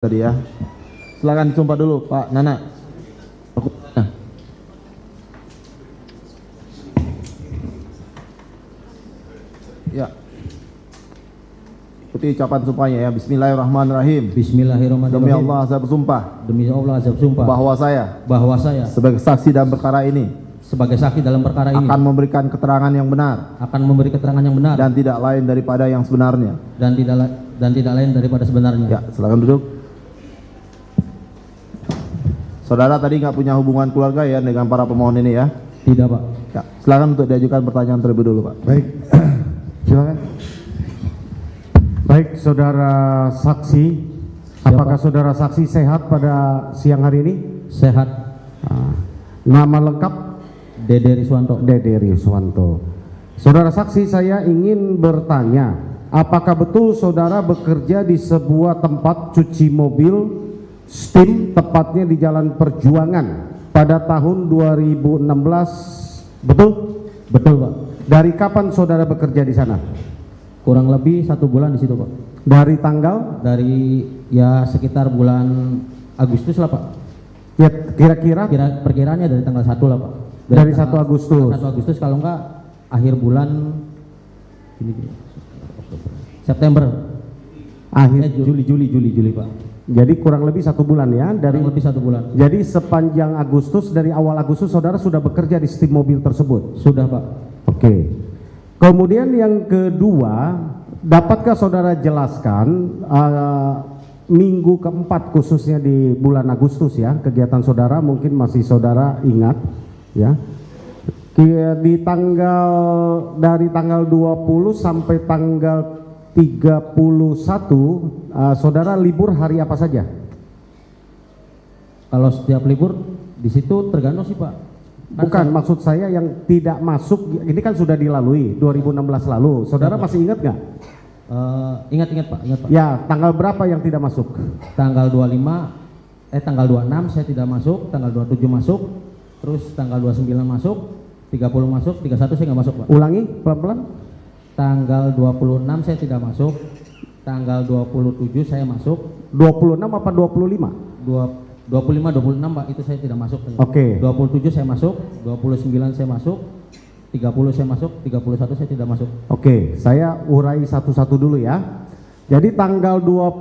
tadi ya. Silakan sumpah dulu Pak Nana. Ya. Ikuti ucapan sumpahnya ya. Bismillahirrahmanirrahim. Bismillahirrahmanirrahim. Demi Allah saya bersumpah. Demi Allah saya bersumpah Bahwa saya sebagai saksi dalam perkara ini akan memberikan keterangan yang benar dan tidak lain daripada yang sebenarnya. Ya, silakan duduk. Saudara tadi nggak punya hubungan keluarga ya dengan para pemohon ini ya? Tidak, Pak. Ya, silakan untuk diajukan pertanyaan terlebih dulu, Pak. Baik, silakan. Baik, saudara saksi, apakah saudara saksi sehat pada siang hari ini? Sehat. Nama lengkap? Dede Riswanto. Dede Riswanto. Saudara saksi, saya ingin bertanya, apakah betul saudara bekerja di sebuah tempat cuci mobil Steam, tepatnya di Jalan Perjuangan pada tahun 2016? Betul? Betul, Pak. Dari kapan saudara bekerja di sana? Kurang lebih 1 bulan di situ, Pak. Dari tanggal? Dari ya sekitar bulan Agustus lah, Pak. Ya, kira-kira? Perkiraannya dari tanggal 1 lah, Pak. Dari 1 Agustus. 1 Agustus kalau enggak akhir bulan September. Juli, Pak. Jadi kurang lebih 1 bulan ya, kurang lebih 1 bulan. Jadi sepanjang Agustus, dari awal Agustus saudara sudah bekerja di Steam mobil tersebut? Sudah, Pak. Oke. Kemudian yang kedua, dapatkah saudara jelaskan minggu keempat khususnya di bulan Agustus ya, kegiatan saudara mungkin masih saudara ingat ya, dari tanggal 20 sampai tanggal 31 saudara libur hari apa saja? Kalau setiap libur di situ tergantung sih, Pak. Bukan, maksud saya yang tidak masuk, ini kan sudah dilalui 2016 lalu. Saudara masih ingat nggak? Ingat Pak. Ya, tanggal berapa yang tidak masuk? Tanggal 26 saya tidak masuk, tanggal 27 masuk, terus tanggal 29 masuk, 30 masuk, 31 saya nggak masuk, Pak. Ulangi pelan-pelan. Tanggal 26 saya tidak masuk, tanggal 27 saya masuk. 26 apa 25? 26 Pak, itu saya tidak masuk. Oke. 27 saya masuk, 29 saya masuk, 30 saya masuk, 31 saya tidak masuk. Oke, saya urai satu-satu dulu ya. Jadi tanggal 25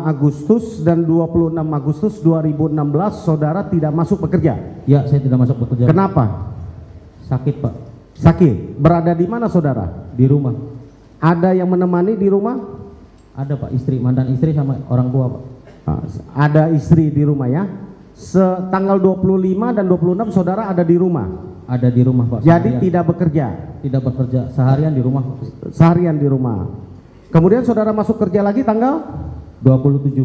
Agustus dan 26 Agustus 2016 saudara tidak masuk bekerja? Ya, saya tidak masuk bekerja. Kenapa? Sakit, Pak. Sakit. Berada di mana saudara? Di rumah. Ada yang menemani di rumah? Ada, Pak, mantan istri sama orang tua, Pak. Ada istri di rumah ya. Tanggal 25 dan 26 saudara ada di rumah? Ada di rumah, Pak. Jadi tidak bekerja? Tidak bekerja, seharian di rumah. Seharian di rumah. Kemudian saudara masuk kerja lagi tanggal 27.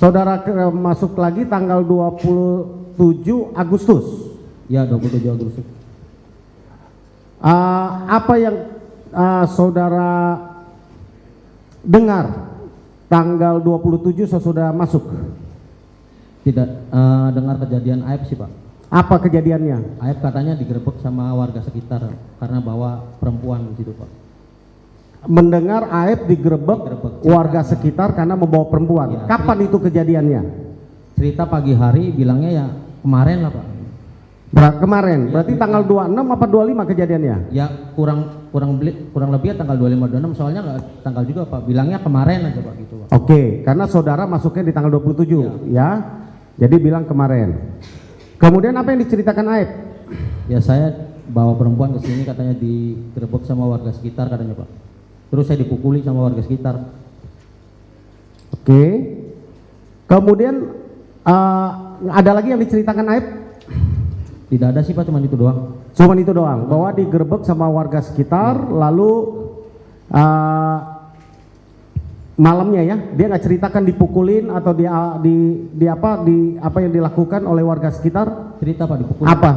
Saudara masuk lagi tanggal 27 Agustus. Ya, 27 Agustus. Apa yang saudara dengar tanggal 27 sesudah masuk? Tidak dengar kejadian aib sih, Pak. Apa kejadiannya? Aib katanya digerebek sama warga sekitar karena bawa perempuan di situ, Pak. Mendengar aib digerebek warga sekitar karena membawa perempuan. Ya, kapan itu kejadiannya? Cerita pagi hari, bilangnya ya kemarin lah, Pak. Kemarin, berarti ya, tanggal 26 apa 25 kejadiannya? Ya kurang lebih ya tanggal 25-26, soalnya nggak tanggal juga, Pak. Bilangnya kemarin aja, Pak, gitu, Pak. Oke, karena saudara masuknya di tanggal 27 ya. Jadi bilang kemarin. Kemudian apa yang diceritakan aib? Ya, saya bawa perempuan ke sini, katanya digerebek sama warga sekitar katanya, Pak. Terus saya dipukuli sama warga sekitar. Oke. Kemudian ada lagi yang diceritakan aib? Tidak ada sih, Pak, cuma itu doang. Cuma itu doang, bahwa digerebek sama warga sekitar, lalu malamnya ya, dia nggak ceritakan dipukulin atau apa yang dilakukan oleh warga sekitar? Cerita, Pak, dipukulin. Apa?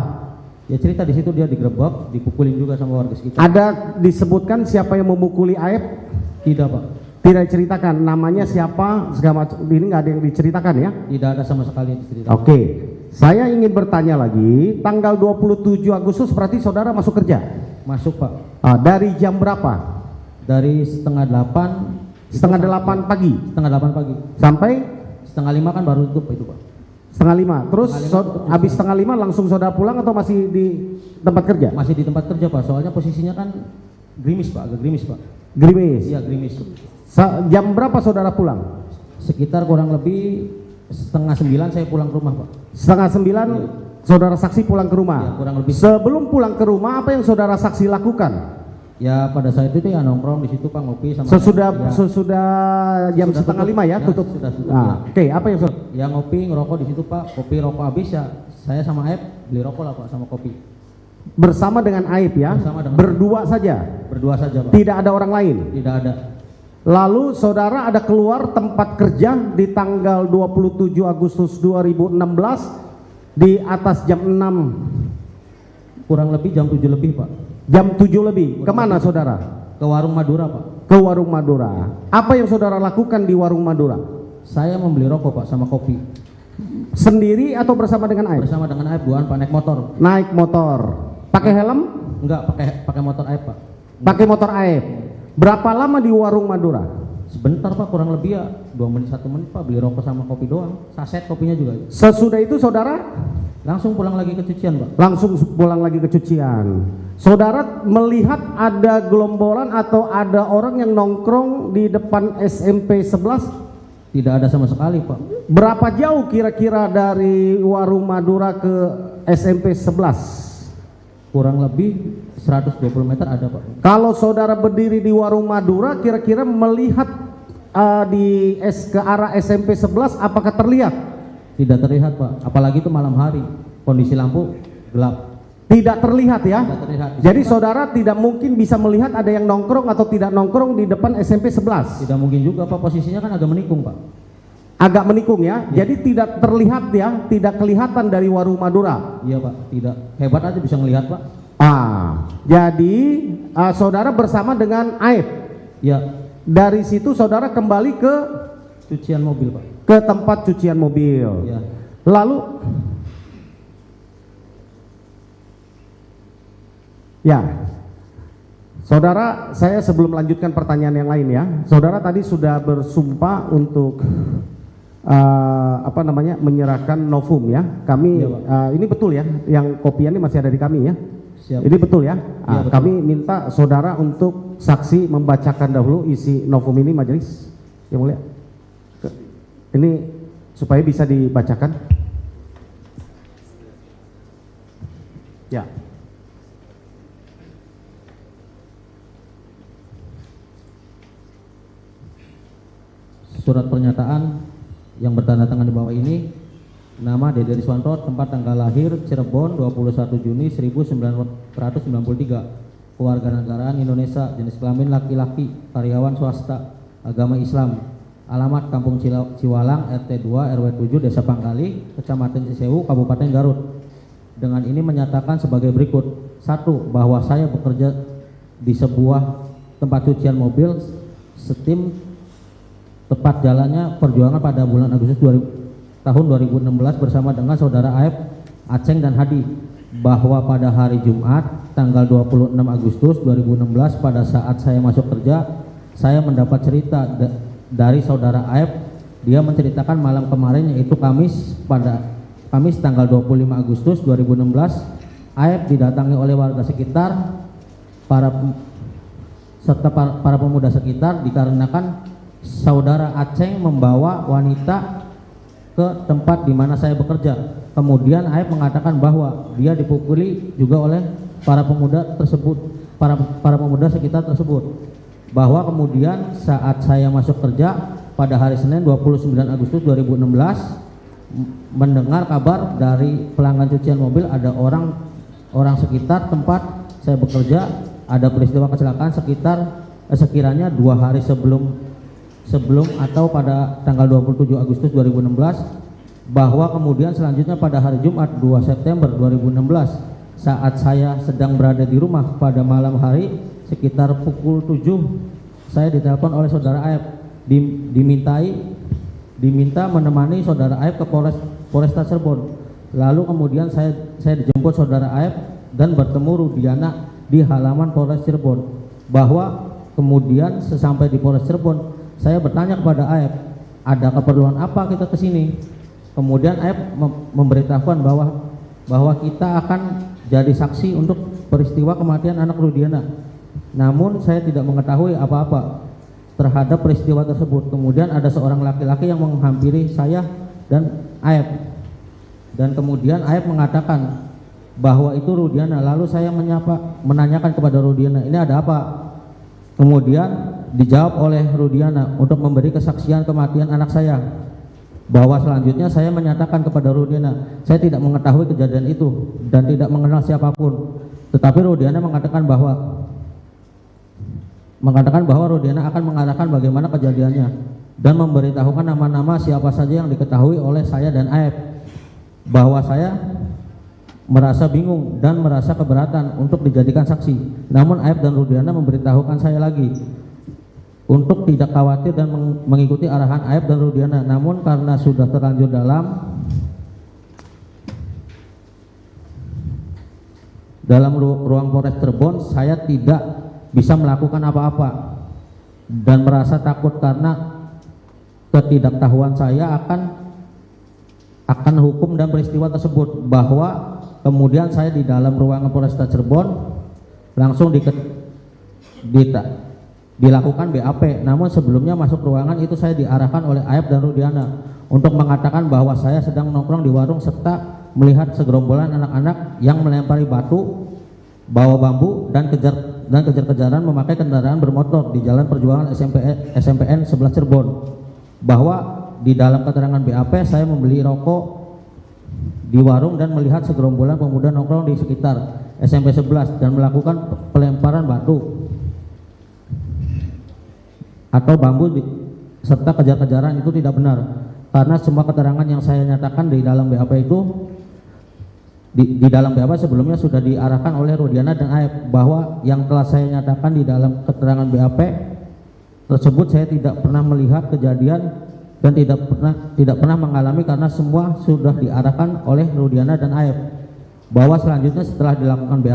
Ya, cerita di situ dia digerebek, dipukulin juga sama warga sekitar. Ada disebutkan siapa yang memukuli aib? Tidak, Pak. Tidak diceritakan namanya siapa, segala macam. Ini nggak ada yang diceritakan ya? Tidak ada sama sekali yang diceritakan. Oke. Saya ingin bertanya lagi, tanggal 27 Agustus berarti saudara masuk kerja? Masuk, Pak. Dari jam berapa? Dari setengah 8 Setengah 8 pagi? Setengah 8 pagi. Sampai? Setengah 5 kan baru tutup itu Pak. Setengah 5. Terus habis setengah 5 langsung saudara pulang atau masih di tempat kerja? Masih di tempat kerja Pak, soalnya posisinya kan gerimis Pak, agak gerimis Pak. Gerimis? Iya gerimis. Jam berapa saudara pulang? Sekitar kurang lebih setengah 9 saya pulang ke rumah Pak. Setengah 9 iya. Saudara saksi pulang ke rumah? Ya, kurang lebih. Sebelum pulang ke rumah apa yang saudara saksi lakukan? Ya pada saat itu ya nongkrong di situ Pak, ngopi sama sesudah jam setengah 5 ya, tutup. Sudah tutup. Nah, ya. Oke, apa yang ya ngopi ngerokok di situ Pak, kopi rokok habis ya saya sama Aib beli rokok lah Pak sama kopi. Bersama dengan Aib ya? Berdua saja? Berdua saja Pak. Tidak ada orang lain? Tidak ada. Lalu saudara ada keluar tempat kerja di tanggal 27 Agustus 2016 di atas jam 6? Kurang lebih jam 7 lebih Pak. Jam 7 lebih. Kemana saudara? Ke Warung Madura Pak. Ke Warung Madura. Apa yang saudara lakukan di Warung Madura? Saya membeli rokok Pak sama kopi. Sendiri atau bersama dengan Aib? Bersama dengan Aib, bukan Pak, naik motor. Naik motor. Pakai helm? Enggak, pakai motor Aib Pak. Pakai motor Aib. Berapa lama di Warung Madura? Sebentar Pak, kurang lebih ya 2 menit 1 menit Pak, beli rokok sama kopi doang. Saset kopinya juga. Sesudah itu saudara langsung pulang lagi ke cucian Pak. Langsung pulang lagi ke cucian. Saudara melihat ada gelombolan atau ada orang yang nongkrong di depan SMP 11? Tidak ada sama sekali Pak. Berapa jauh kira-kira dari Warung Madura ke SMP 11? Kurang lebih 120 meter ada Pak. Kalau saudara berdiri di Warung Madura kira-kira melihat ke arah SMP 11 apakah terlihat? Tidak terlihat Pak, apalagi itu malam hari, kondisi lampu gelap. Tidak terlihat ya? Tidak terlihat. Jadi saudara tidak mungkin bisa melihat ada yang nongkrong atau tidak nongkrong di depan SMP 11? Tidak mungkin juga Pak, posisinya kan agak menikung Pak. Agak menikung ya? Jadi tidak terlihat ya? Tidak kelihatan dari Warung Madura? Iya Pak, tidak. Hebat aja bisa melihat Pak. Jadi saudara bersama dengan Aib? Ya. Dari situ saudara kembali ke? Cucian mobil Pak. Ke tempat cucian mobil. Ya. Lalu ya, saudara, saya sebelum melanjutkan pertanyaan yang lain ya, saudara tadi sudah bersumpah untuk menyerahkan novum ya. Kami ya, ini betul ya, yang kopian ini masih ada di kami ya. Siap. Ini betul ya. Ya betul. Kami minta saudara untuk saksi membacakan dahulu isi novum ini majelis, yang mulia. Ini supaya bisa dibacakan. Ya. Surat pernyataan yang bertanda tangan di bawah ini. Nama Dede Riswanto, tempat tanggal lahir Cirebon 21 Juni 1993. Kewarganegaraan Indonesia, jenis kelamin laki-laki, karyawan swasta, agama Islam. Alamat Kampung Ciwalang, RT 2 RW 7 Desa Pangkali, Kecamatan Cisewu, Kabupaten Garut. Dengan ini menyatakan sebagai berikut. 1. Bahwa saya bekerja di sebuah tempat cucian mobil Steam, tepat jalannya Perjuangan pada bulan Agustus tahun 2016 bersama dengan saudara Aib, Aceng dan Hadi. Bahwa pada hari Jumat tanggal 26 Agustus 2016 pada saat saya masuk kerja, saya mendapat cerita dari saudara Aib. Dia menceritakan malam kemarin, yaitu Kamis tanggal 25 Agustus 2016, Aib didatangi oleh warga sekitar serta para pemuda sekitar dikarenakan saudara Aceng membawa wanita ke tempat di mana saya bekerja. Kemudian Aib mengatakan bahwa dia dipukuli juga oleh para pemuda tersebut, para pemuda sekitar tersebut. Bahwa kemudian saat saya masuk kerja pada hari Senin 29 Agustus 2016 mendengar kabar dari pelanggan cucian mobil ada orang sekitar tempat saya bekerja ada peristiwa kecelakaan sekiranya 2 hari sebelum atau pada tanggal 27 Agustus 2016, bahwa kemudian selanjutnya pada hari Jumat 2 September 2016 saat saya sedang berada di rumah pada malam hari sekitar pukul 7 saya ditelepon oleh saudara Aib, diminta menemani saudara Aib ke Polresta Cirebon. Lalu kemudian saya dijemput saudara Aib dan bertemu Rudiana di halaman Polres Cirebon. Bahwa kemudian sesampai di Polres Cirebon saya bertanya kepada Aep, ada keperluan apa kita ke sini? Kemudian Aep memberitahukan bahwa kita akan jadi saksi untuk peristiwa kematian anak Rudiana. Namun saya tidak mengetahui apa-apa terhadap peristiwa tersebut. Kemudian ada seorang laki-laki yang menghampiri saya dan Aep. Dan kemudian Aep mengatakan bahwa itu Rudiana. Lalu saya menanyakan kepada Rudiana, ini ada apa? Kemudian dijawab oleh Rudiana untuk memberi kesaksian kematian anak saya. Bahwa selanjutnya saya menyatakan kepada Rudiana, saya tidak mengetahui kejadian itu dan tidak mengenal siapapun. Tetapi Rudiana mengatakan bahwa Rudiana akan mengatakan bagaimana kejadiannya dan memberitahukan nama-nama siapa saja yang diketahui oleh saya dan Aep. Bahwa saya merasa bingung dan merasa keberatan untuk dijadikan saksi. Namun Aep dan Rudiana memberitahukan saya lagi untuk tidak khawatir dan mengikuti arahan Aep dan Rudiana. Namun karena sudah terlanjur dalam ruang Polres Cirebon, saya tidak bisa melakukan apa-apa dan merasa takut karena ketidaktahuan saya akan hukum dan peristiwa tersebut. Bahwa kemudian saya di dalam ruangan Polresta Cirebon langsung dilakukan BAP. Namun sebelumnya masuk ruangan itu saya diarahkan oleh Aep dan Rudiana untuk mengatakan bahwa saya sedang nongkrong di warung serta melihat segerombolan anak-anak yang melempari batu, bawa bambu dan kejar-kejaran memakai kendaraan bermotor di Jalan Perjuangan SMPN 11 Cirebon. Bahwa di dalam keterangan BAP saya membeli rokok di warung dan melihat segerombolan pemuda nongkrong di sekitar SMP 11 dan melakukan pelemparan batu atau bambu serta kejar-kejaran itu tidak benar, karena semua keterangan yang saya nyatakan di dalam BAP itu di dalam BAP sebelumnya sudah diarahkan oleh Rudiana dan Aep. Bahwa yang telah saya nyatakan di dalam keterangan BAP tersebut saya tidak pernah melihat kejadian dan tidak pernah mengalami, karena semua sudah diarahkan oleh Rudiana dan Aep. Bahwa selanjutnya setelah dilakukannya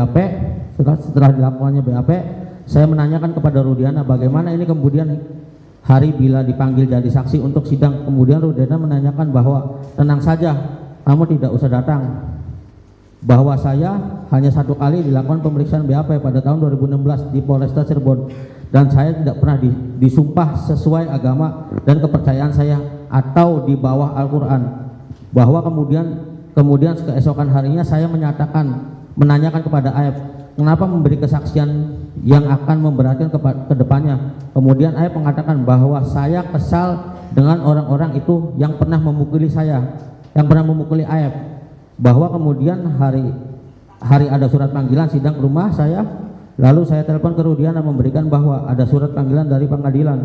BAP, saya menanyakan kepada Rudiana bagaimana ini kemudian hari bila dipanggil jadi saksi untuk sidang. Kemudian Rudiana menanyakan bahwa tenang saja, kamu tidak usah datang. Bahwa saya hanya 1 kali dilakukan pemeriksaan BAP pada tahun 2016 di Polresta Cirebon, dan saya tidak pernah disumpah sesuai agama dan kepercayaan saya atau di bawah Al-Quran. Bahwa kemudian keesokan harinya saya menanyakan kepada Aep, kenapa memberi kesaksian yang akan memberatkan ke depannya. Kemudian Aep mengatakan bahwa saya kesal dengan orang-orang itu yang pernah memukuli saya, yang pernah memukuli Aep. Bahwa kemudian hari ada surat panggilan sidang ke rumah saya, lalu saya telepon ke Rudiana memberikan bahwa ada surat panggilan dari pengadilan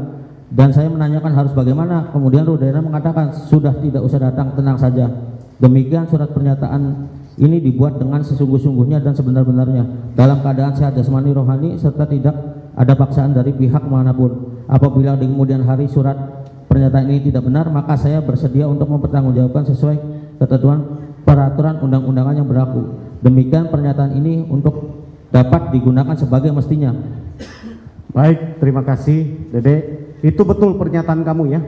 dan saya menanyakan harus bagaimana. Kemudian Rudiana mengatakan sudah, tidak usah datang, tenang saja. Demikian surat pernyataan ini dibuat dengan sesungguh-sungguhnya dan sebenar-benarnya dalam keadaan sehat jasmani rohani serta tidak ada paksaan dari pihak manapun. Apabila di kemudian hari surat pernyataan ini tidak benar, maka saya bersedia untuk mempertanggungjawabkan sesuai ketentuan peraturan undang-undangan yang berlaku. Demikian pernyataan ini untuk dapat digunakan sebagai mestinya. Baik, terima kasih Dede. Itu betul pernyataan kamu ya?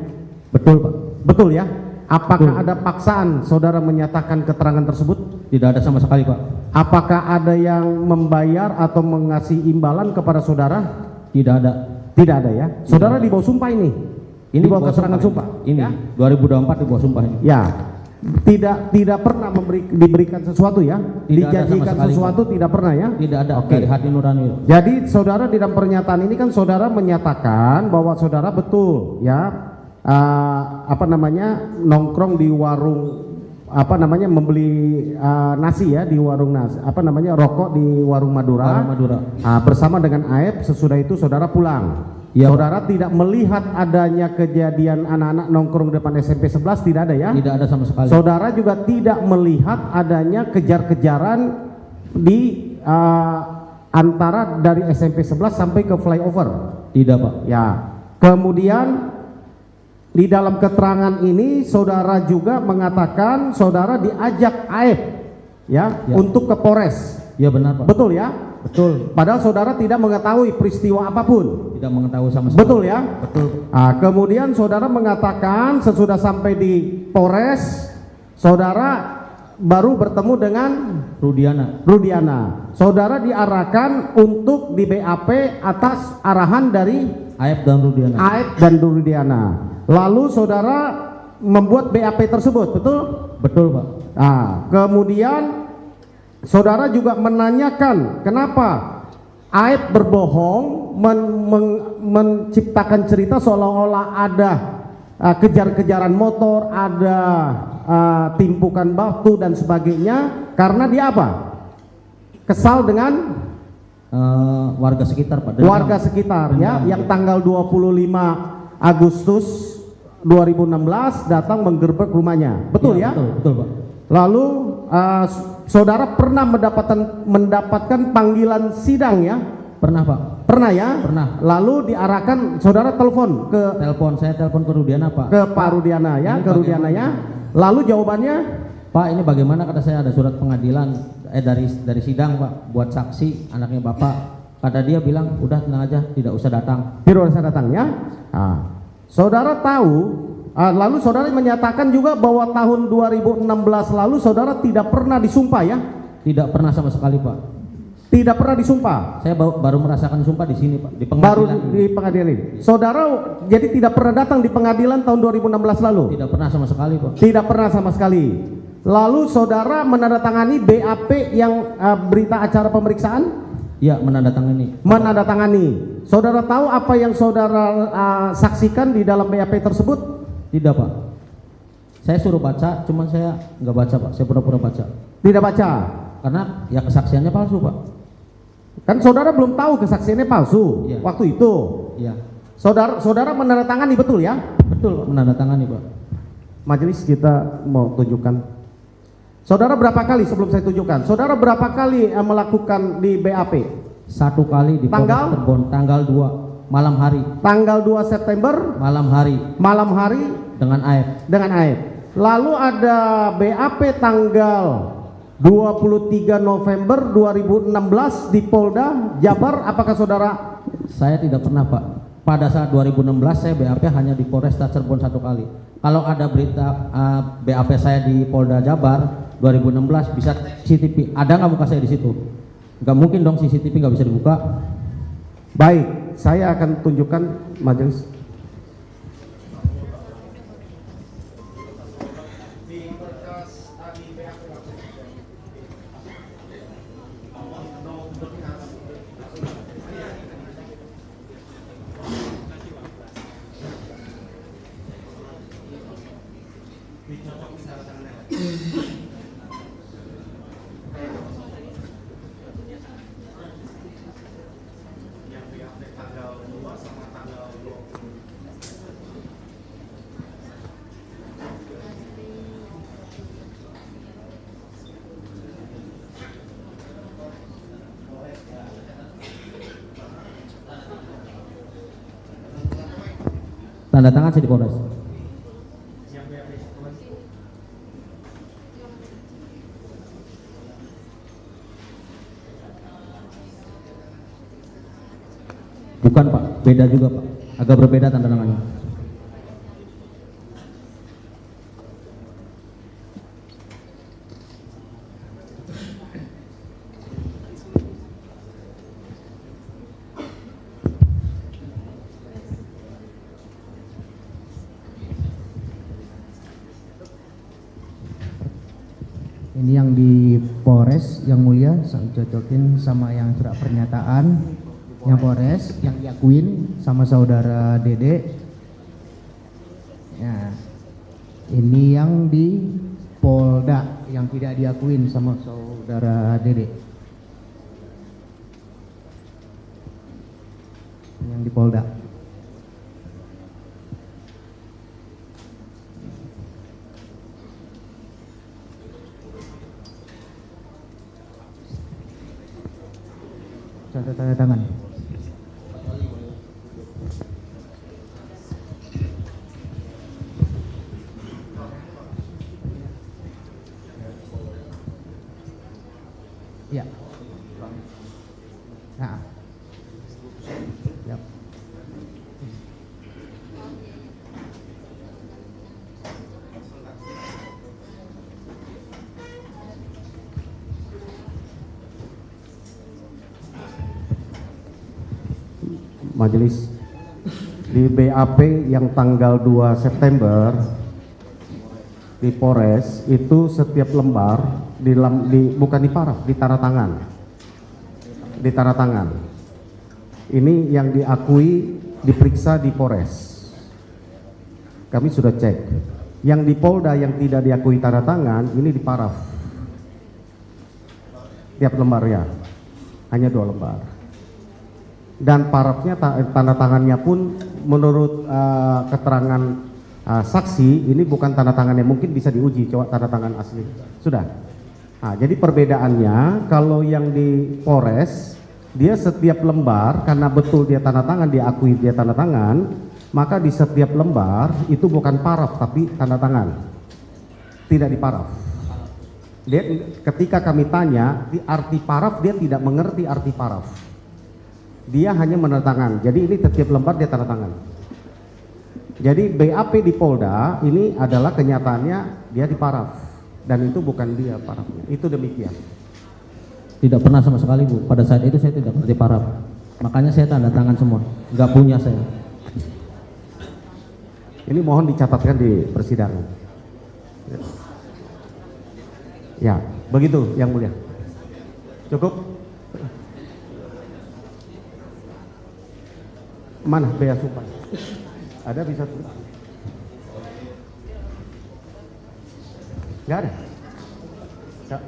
Betul Pak. Betul ya? Apakah betul. ada paksaan saudara menyatakan keterangan tersebut? Tidak ada sama sekali Pak. Apakah ada yang membayar atau mengasih imbalan kepada saudara? Tidak ada. Tidak ada ya? Saudara di bawah sumpah ini? Ini bawah keterangan sumpah? Ini ya? 2024 di bawah sumpah ini. Ya. Tidak pernah diberikan sesuatu ya, dijanjikan sesuatu tidak pernah ya. Tidak ada. Oke. Dari hati nurani. Jadi saudara di dalam pernyataan ini kan saudara menyatakan bahwa saudara betul ya nongkrong di warung membeli nasi ya di warung nasi rokok di warung Madura, bersama dengan Aep. Sesudah itu saudara pulang. Ya, saudara tidak melihat adanya kejadian anak-anak nongkrong depan SMP 11, tidak ada ya? Tidak ada sama sekali. Saudara juga tidak melihat adanya kejar-kejaran di antara dari SMP 11 sampai ke flyover? Tidak Pak. Ya. Kemudian di dalam keterangan ini saudara juga mengatakan saudara diajak Aep ya, untuk ke Polres. Ya benar Pak. Betul ya? Betul. Padahal saudara tidak mengetahui peristiwa apapun. Tidak mengetahui sama sekali. Betul ya? Betul. Kemudian saudara mengatakan sesudah sampai di Polres, saudara baru bertemu dengan Rudiana. Saudara diarahkan untuk di BAP atas arahan dari Aep dan Rudiana. Lalu saudara membuat BAP tersebut, betul? Betul, Pak. Kemudian saudara juga menanyakan kenapa Aep berbohong menciptakan cerita seolah-olah ada kejar-kejaran motor, ada timpukan batu dan sebagainya, karena dia apa? Kesal dengan warga sekitar, Pak. Warga sekitar ya, yang tanggal 25 Agustus 2016 datang menggerbek rumahnya. Betul ya? Betul, Pak. Lalu saudara pernah mendapatkan panggilan sidang ya? Pernah, Pak. Pernah ya? Pernah. Lalu diarahkan saudara saya telepon ke Rudiana, Pak. Ke Pak Rudiana ya, ke Rudiana ya. Lalu jawabannya, Pak, ini bagaimana, kata saya, ada surat pengadilan dari sidang, Pak, buat saksi anaknya Bapak. Kata dia bilang, udah tenang aja, tidak usah datang. Tidak usah datang ya. Saudara tahu, lalu saudara menyatakan juga bahwa tahun 2016 lalu saudara tidak pernah disumpah ya? Tidak pernah sama sekali, Pak. Tidak pernah disumpah. Saya baru merasakan sumpah di sini, Pak, di pengadilan. Baru di pengadilan ini. Saudara jadi tidak pernah datang di pengadilan tahun 2016 lalu? Tidak pernah sama sekali, Pak. Tidak pernah sama sekali. Lalu saudara menandatangani BAP yang berita acara pemeriksaan? Ya, menandatangani. Menandatangani. Saudara tahu apa yang saudara saksikan di dalam BAP tersebut? Tidak, Pak. Saya suruh baca, cuman saya nggak baca, Pak. Saya pura-pura baca. Tidak baca? Karena ya kesaksiannya palsu, Pak. Kan saudara belum tahu kesaksiannya palsu waktu itu. Iya. Saudara menandatangani, betul ya? Betul, menandatangani, Pak. Majelis, kita mau tunjukkan. Saudara berapa kali sebelum saya tunjukkan? Saudara berapa kali melakukan di BAP? 1 kali di Polres Cirebon, tanggal 2 malam hari. Tanggal 2 September malam hari. Malam hari dengan Aep. Dengan Aep. Lalu ada BAP tanggal 23 November 2016 di Polda Jabar. Apakah saudara? Saya tidak pernah, Pak. Pada saat 2016 saya BAP hanya di Polresta Cirebon 1 kali. Kalau ada berita BAP saya di Polda Jabar 2016 bisa CCTV. Ada nggak muka saya di situ? Nggak mungkin dong, CCTV nggak bisa dibuka. Baik, saya akan tunjukkan majelis. Tanda tangan saya di Polres. Bukan, Pak, beda juga, Pak. Agak berbeda tanda tangannya. Ini yang di Polres yang mulia, saya cocokin sama yang surat pernyataan yang Polres yang diakuin sama saudara Dede. Ya, ini yang di Polda yang tidak diakuin sama saudara Dede. Yang di Polda. Contoh tanda tangan. Ya. majelis, di BAP yang tanggal 2 September di Polres itu setiap lembar bukan di paraf, di tanda tangan. Ini yang diakui diperiksa di Polres. Kami sudah cek. Yang di Polda yang tidak diakui tanda tangan ini di paraf. Tiap lembarnya hanya 2 lembar. Dan parafnya tanda tangannya pun menurut keterangan saksi ini bukan tanda tangan yang mungkin bisa diuji, coba tanda tangan asli. Sudah. Nah, jadi perbedaannya kalau yang di Polres dia setiap lembar karena betul dia tanda tangan, diakui dia tanda tangan, maka di setiap lembar itu bukan paraf tapi tanda tangan. Tidak di paraf. Dia ketika kami tanya di arti paraf, dia tidak mengerti arti paraf. Dia hanya menandatangan. Jadi ini setiap lembar dia tanda tangan. Jadi BAP di Polda ini adalah kenyataannya dia di paraf dan itu bukan dia parafnya. Itu demikian. Tidak pernah sama sekali Bu. Pada saat itu saya tidak ngerti paraf. Makanya saya tanda tangan semua. Nggak punya saya. Ini mohon dicatatkan di persidangan. Ya, begitu yang mulia. Cukup? Mana bea sumpah? Ada bisa tulis? Nggak ada? Nggak.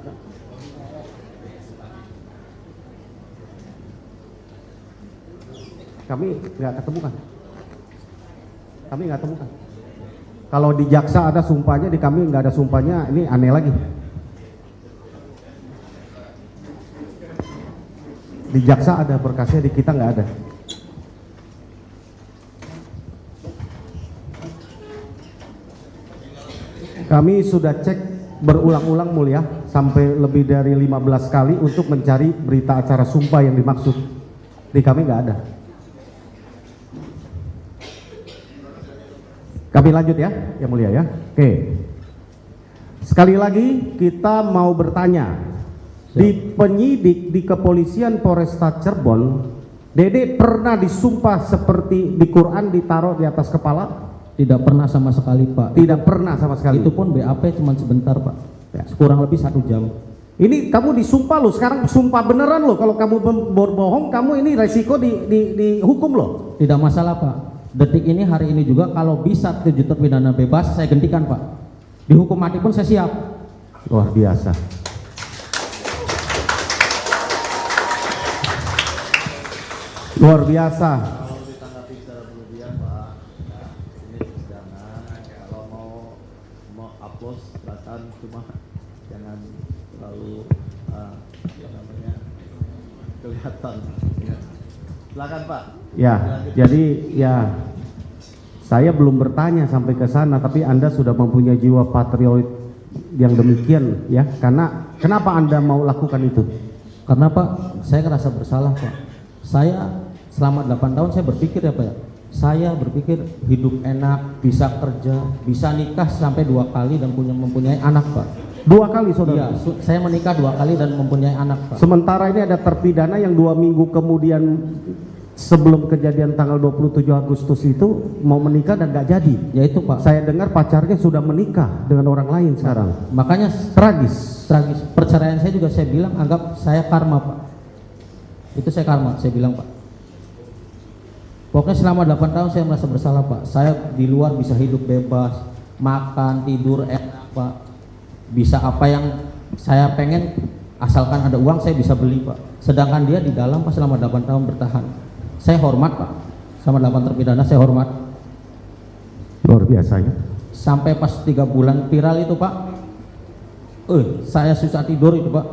Kami nggak ketemukan. Kalau di jaksa ada sumpahnya, di kami nggak ada sumpahnya, ini aneh lagi. Di jaksa ada berkasnya, di kita nggak ada. Kami sudah cek berulang-ulang mulia sampai lebih dari 15 kali untuk mencari berita acara sumpah yang dimaksud. Di kami nggak ada. Kami lanjut ya, yang mulia ya. Oke. Sekali lagi kita mau bertanya. Di penyidik di kepolisian Polresta Cirebon, Dede pernah disumpah seperti di Quran ditaruh di atas kepala? Tidak pernah sama sekali Pak. Tidak pernah sama sekali. Itu pun BAP cuma sebentar Pak. Ya, kurang lebih 1 jam. Ini kamu disumpah loh, sekarang sumpah beneran loh. Kalau kamu berbohong, kamu ini resiko dihukum loh. Tidak masalah Pak. Detik ini, hari ini juga kalau bisa 7 terpidana bebas saya gantikan Pak. Dihukum mati pun saya siap. Luar biasa. Luar biasa. Cuma jangan terlalu kelihatan. Silakan Pak. Ya, jadi ya saya belum bertanya sampai ke sana, tapi Anda sudah mempunyai jiwa patriot yang demikian ya. Karena kenapa Anda mau lakukan itu? Karena Pak, saya ngerasa bersalah Pak. Saya selama 8 tahun saya berpikir ya Pak ya. Saya berpikir hidup enak, bisa kerja, bisa nikah sampai 2 kali dan mempunyai anak Pak. 2 kali saudara? Iya, saya menikah 2 kali dan mempunyai anak Pak. Sementara ini ada terpidana yang 2 minggu kemudian sebelum kejadian tanggal 27 Agustus itu mau menikah dan gak jadi. Ya itu Pak. Saya dengar pacarnya sudah menikah dengan orang lain sekarang. Makanya tragis. Perceraian saya juga saya bilang anggap saya karma Pak. Itu saya karma, saya bilang Pak. Pokoknya selama 8 tahun saya merasa bersalah Pak. Saya di luar bisa hidup bebas, makan, tidur enak Pak. Bisa apa yang saya pengen, asalkan ada uang saya bisa beli Pak. Sedangkan dia di dalam Pak selama 8 tahun bertahan. Saya hormat Pak. Sama 8 terpidana saya hormat. Luar biasa ya. Sampai pas 3 bulan viral itu Pak. Saya susah tidur itu Pak.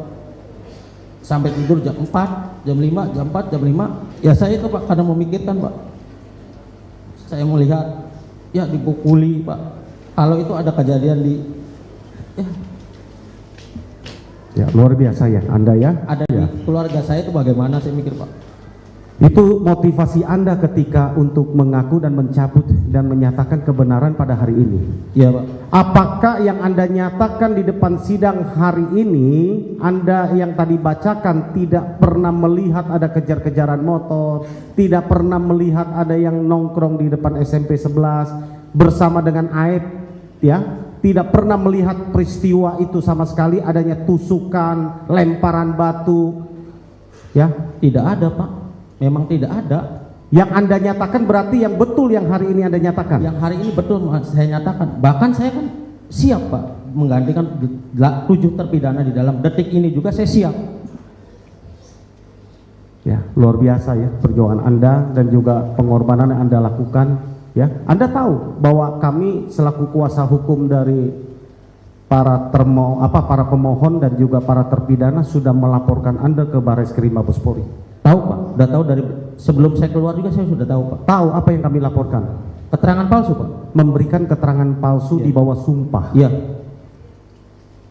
Sampai tidur jam 4, jam 5, jam 4, jam 5. Ya saya itu Pak kadang memikirkan Pak. Saya melihat ya dipukuli Pak. Kalau itu ada kejadian di ya luar biasa ya Anda ya. Ada ya. Di keluarga saya itu bagaimana saya mikir Pak. Itu motivasi Anda ketika untuk mengaku dan mencabut dan menyatakan kebenaran pada hari ini. Iya Pak. Apakah yang Anda nyatakan di depan sidang hari ini, Anda yang tadi bacakan tidak pernah melihat ada kejar-kejaran motor, tidak pernah melihat ada yang nongkrong di depan SMP 11 bersama dengan Aib, ya? Tidak pernah melihat peristiwa itu sama sekali, adanya tusukan, lemparan batu, ya? Tidak ada Pak, memang tidak ada. Yang Anda nyatakan berarti yang betul yang hari ini Anda nyatakan? Yang hari ini betul saya nyatakan. Bahkan saya kan siap Pak menggantikan 7 terpidana di dalam detik ini juga saya siap. Ya, luar biasa ya perjuangan Anda dan juga pengorbanan yang Anda lakukan. Ya, Anda tahu bahwa kami selaku kuasa hukum dari para pemohon dan juga para terpidana sudah melaporkan Anda ke Barreskrim Mabes Polri. Tahu Pak, udah tahu dari sebelum saya keluar juga saya sudah tahu Pak. Tahu apa yang kami laporkan? Keterangan palsu Pak. Memberikan keterangan palsu di bawah sumpah. Iya.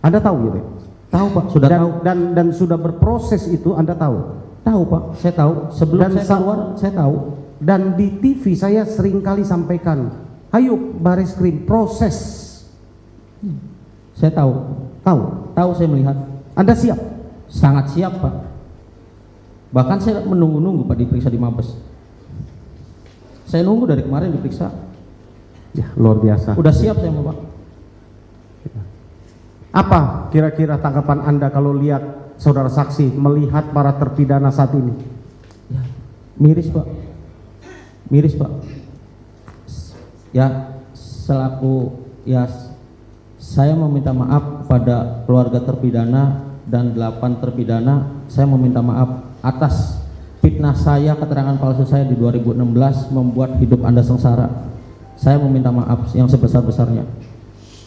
Anda tahu ya Pak? Tahu Pak, sudah tahu. Dan sudah berproses itu Anda tahu? Tahu Pak, saya tahu. Sebelum saya keluar saya tahu. Dan di TV saya seringkali sampaikan, ayo Barreskrim proses. Saya tahu. Tahu saya melihat. Anda siap? Sangat siap Pak. Bahkan saya menunggu-nunggu Pak diperiksa di Mabes. Saya nunggu dari kemarin diperiksa. Ya, luar biasa. Udah siap saya Pak. Apa kira-kira tanggapan Anda kalau lihat saudara saksi melihat para terpidana saat ini? Ya, miris Pak. Miris Pak. Ya, selaku saya meminta maaf kepada keluarga terpidana dan 8 terpidana. Saya meminta maaf atas fitnah saya, keterangan palsu saya di 2016 membuat hidup Anda sengsara. Saya meminta maaf yang sebesar-besarnya.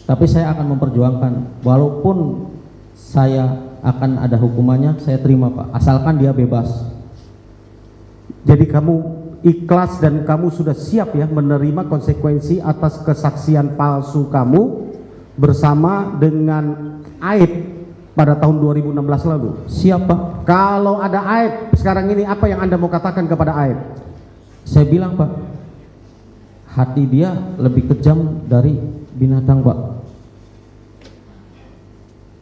Tapi saya akan memperjuangkan, walaupun saya akan ada hukumannya, saya terima Pak, asalkan dia bebas. Jadi kamu ikhlas dan kamu sudah siap ya menerima konsekuensi atas kesaksian palsu kamu bersama dengan Aib pada tahun 2016 lalu? Siap Pak. Kalau ada Aib sekarang ini, apa yang Anda mau katakan kepada Aib? Saya bilang Pak, hati dia lebih kejam dari binatang Pak.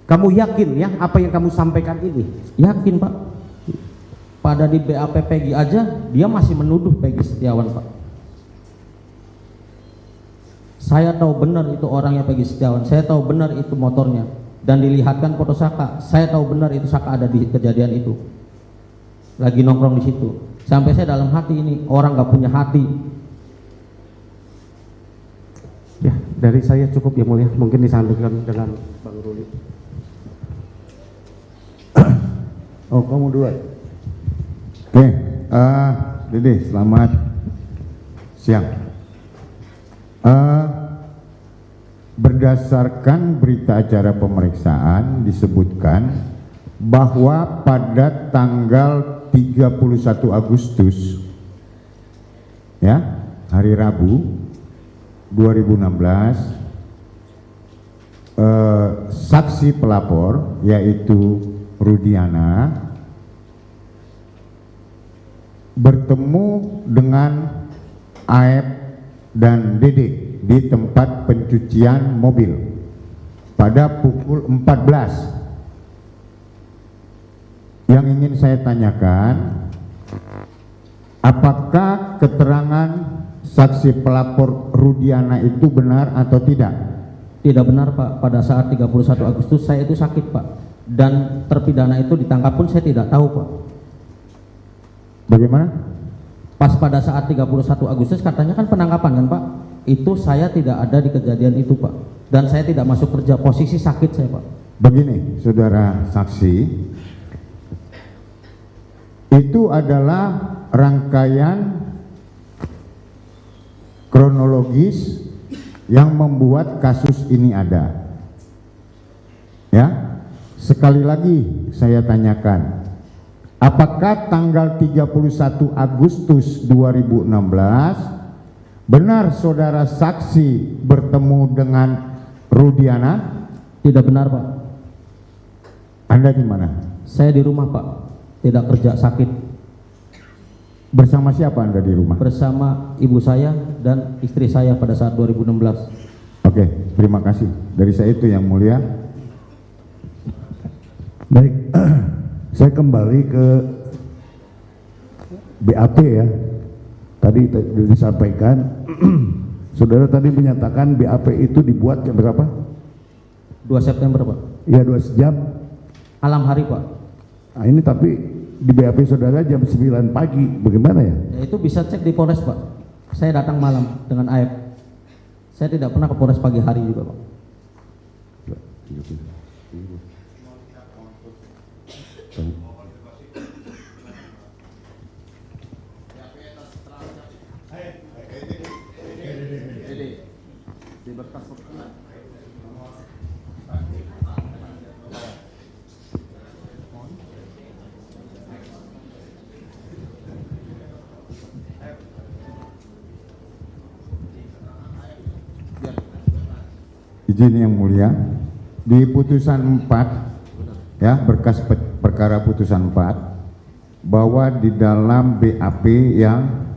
Kamu yakin ya apa yang kamu sampaikan ini? Yakin Pak. Pada di BAP Peggy aja dia masih menuduh Peggy Setiawan Pak. Saya tahu benar itu orangnya Peggy Setiawan, saya tahu benar itu motornya, dan dilihatkan foto Saka. Saya tahu benar itu Saka ada di kejadian itu, lagi nongkrong di situ. Sampai saya dalam hati ini orang gak punya hati. Ya, dari saya cukup ya mulia, mungkin disambungkan dengan Bang Ruli. Oh, kamu duluan. Oke, Dede, selamat siang. Berdasarkan berita acara pemeriksaan disebutkan bahwa pada tanggal 31 Agustus ya, hari Rabu 2016, saksi pelapor yaitu Rudiana bertemu dengan Aep dan Dede di tempat pencucian mobil pada pukul 14. Yang ingin saya tanyakan, apakah keterangan saksi pelapor Rudiana itu benar atau tidak? Tidak benar Pak. Pada saat 31 Agustus saya itu sakit Pak, dan terpidana itu ditangkap pun saya tidak tahu Pak. Bagaimana? Pas pada saat 31 Agustus katanya kan penangkapan kan Pak, itu saya tidak ada di kejadian itu Pak, dan saya tidak masuk kerja, posisi sakit saya Pak. Begini saudara saksi, itu adalah rangkaian kronologis yang membuat kasus ini ada. Ya, sekali lagi saya tanyakan, apakah tanggal 31 Agustus 2016 benar saudara saksi bertemu dengan Rudiana? Tidak benar Pak. Anda di mana? Saya di rumah Pak, tidak kerja, sakit. Bersama siapa Anda di rumah? Bersama ibu saya dan istri saya pada saat 2016. Oke, terima kasih. Dari saya itu yang mulia. Baik, saya kembali ke BAP ya. Tadi disampaikan, saudara tadi menyatakan BAP itu dibuat jam berapa? 2 September Pak. Ya 2 jam. Malam hari Pak. Nah ini tapi di BAP saudara jam 9 pagi, bagaimana ya? Ya, itu bisa cek di Polres Pak. Saya datang malam dengan AF. Saya tidak pernah ke Polres pagi hari juga Pak. Izin yang mulia, di putusan 4 ya, berkas perkara putusan 4 bahwa di dalam BAP yang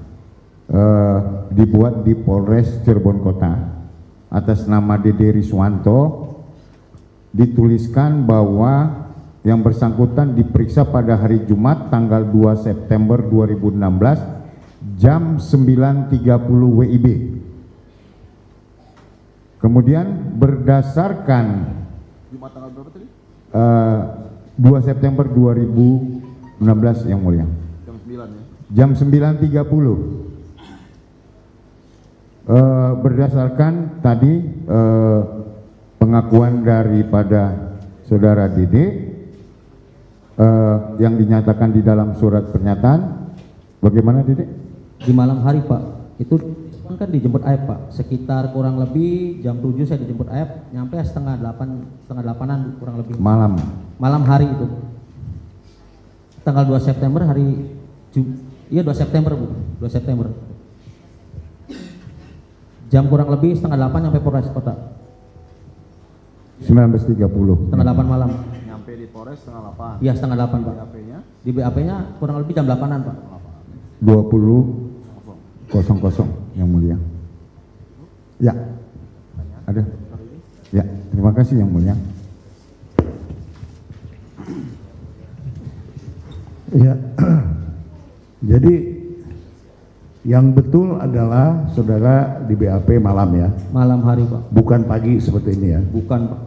dibuat di Polres Cirebon Kota atas nama Dede Riswanto dituliskan bahwa yang bersangkutan diperiksa pada hari Jumat tanggal 2 September 2016 jam 9.30 WIB. Kemudian berdasarkan 2 September 2016 yang mulia, jam 9 ya? Jam 9.30, berdasarkan tadi pengakuan daripada saudara Dede yang dinyatakan di dalam surat pernyataan. Bagaimana Dede? Di malam hari Pak, itu kan dijemput AF Pak, sekitar kurang lebih jam 7 saya dijemput AF, nyampe setengah 8-an kurang lebih. Malam hari itu. Tanggal 2 September iya 2 September Bu, 2 September. Jam kurang lebih setengah 8 sampai Polres Kota. 19.30. Setengah 8 malam. Nyampe di Polres setengah 8. Iya setengah 8 Pak. BAP-nya? Di BAP-nya kurang lebih jam 8-an Pak. 20.00 yang mulia. Ya. Ada? Ya, terima kasih yang mulia. Ya, jadi yang betul adalah saudara di BAP malam ya? Malam hari Pak. Bukan pagi seperti ini ya? Bukan Pak.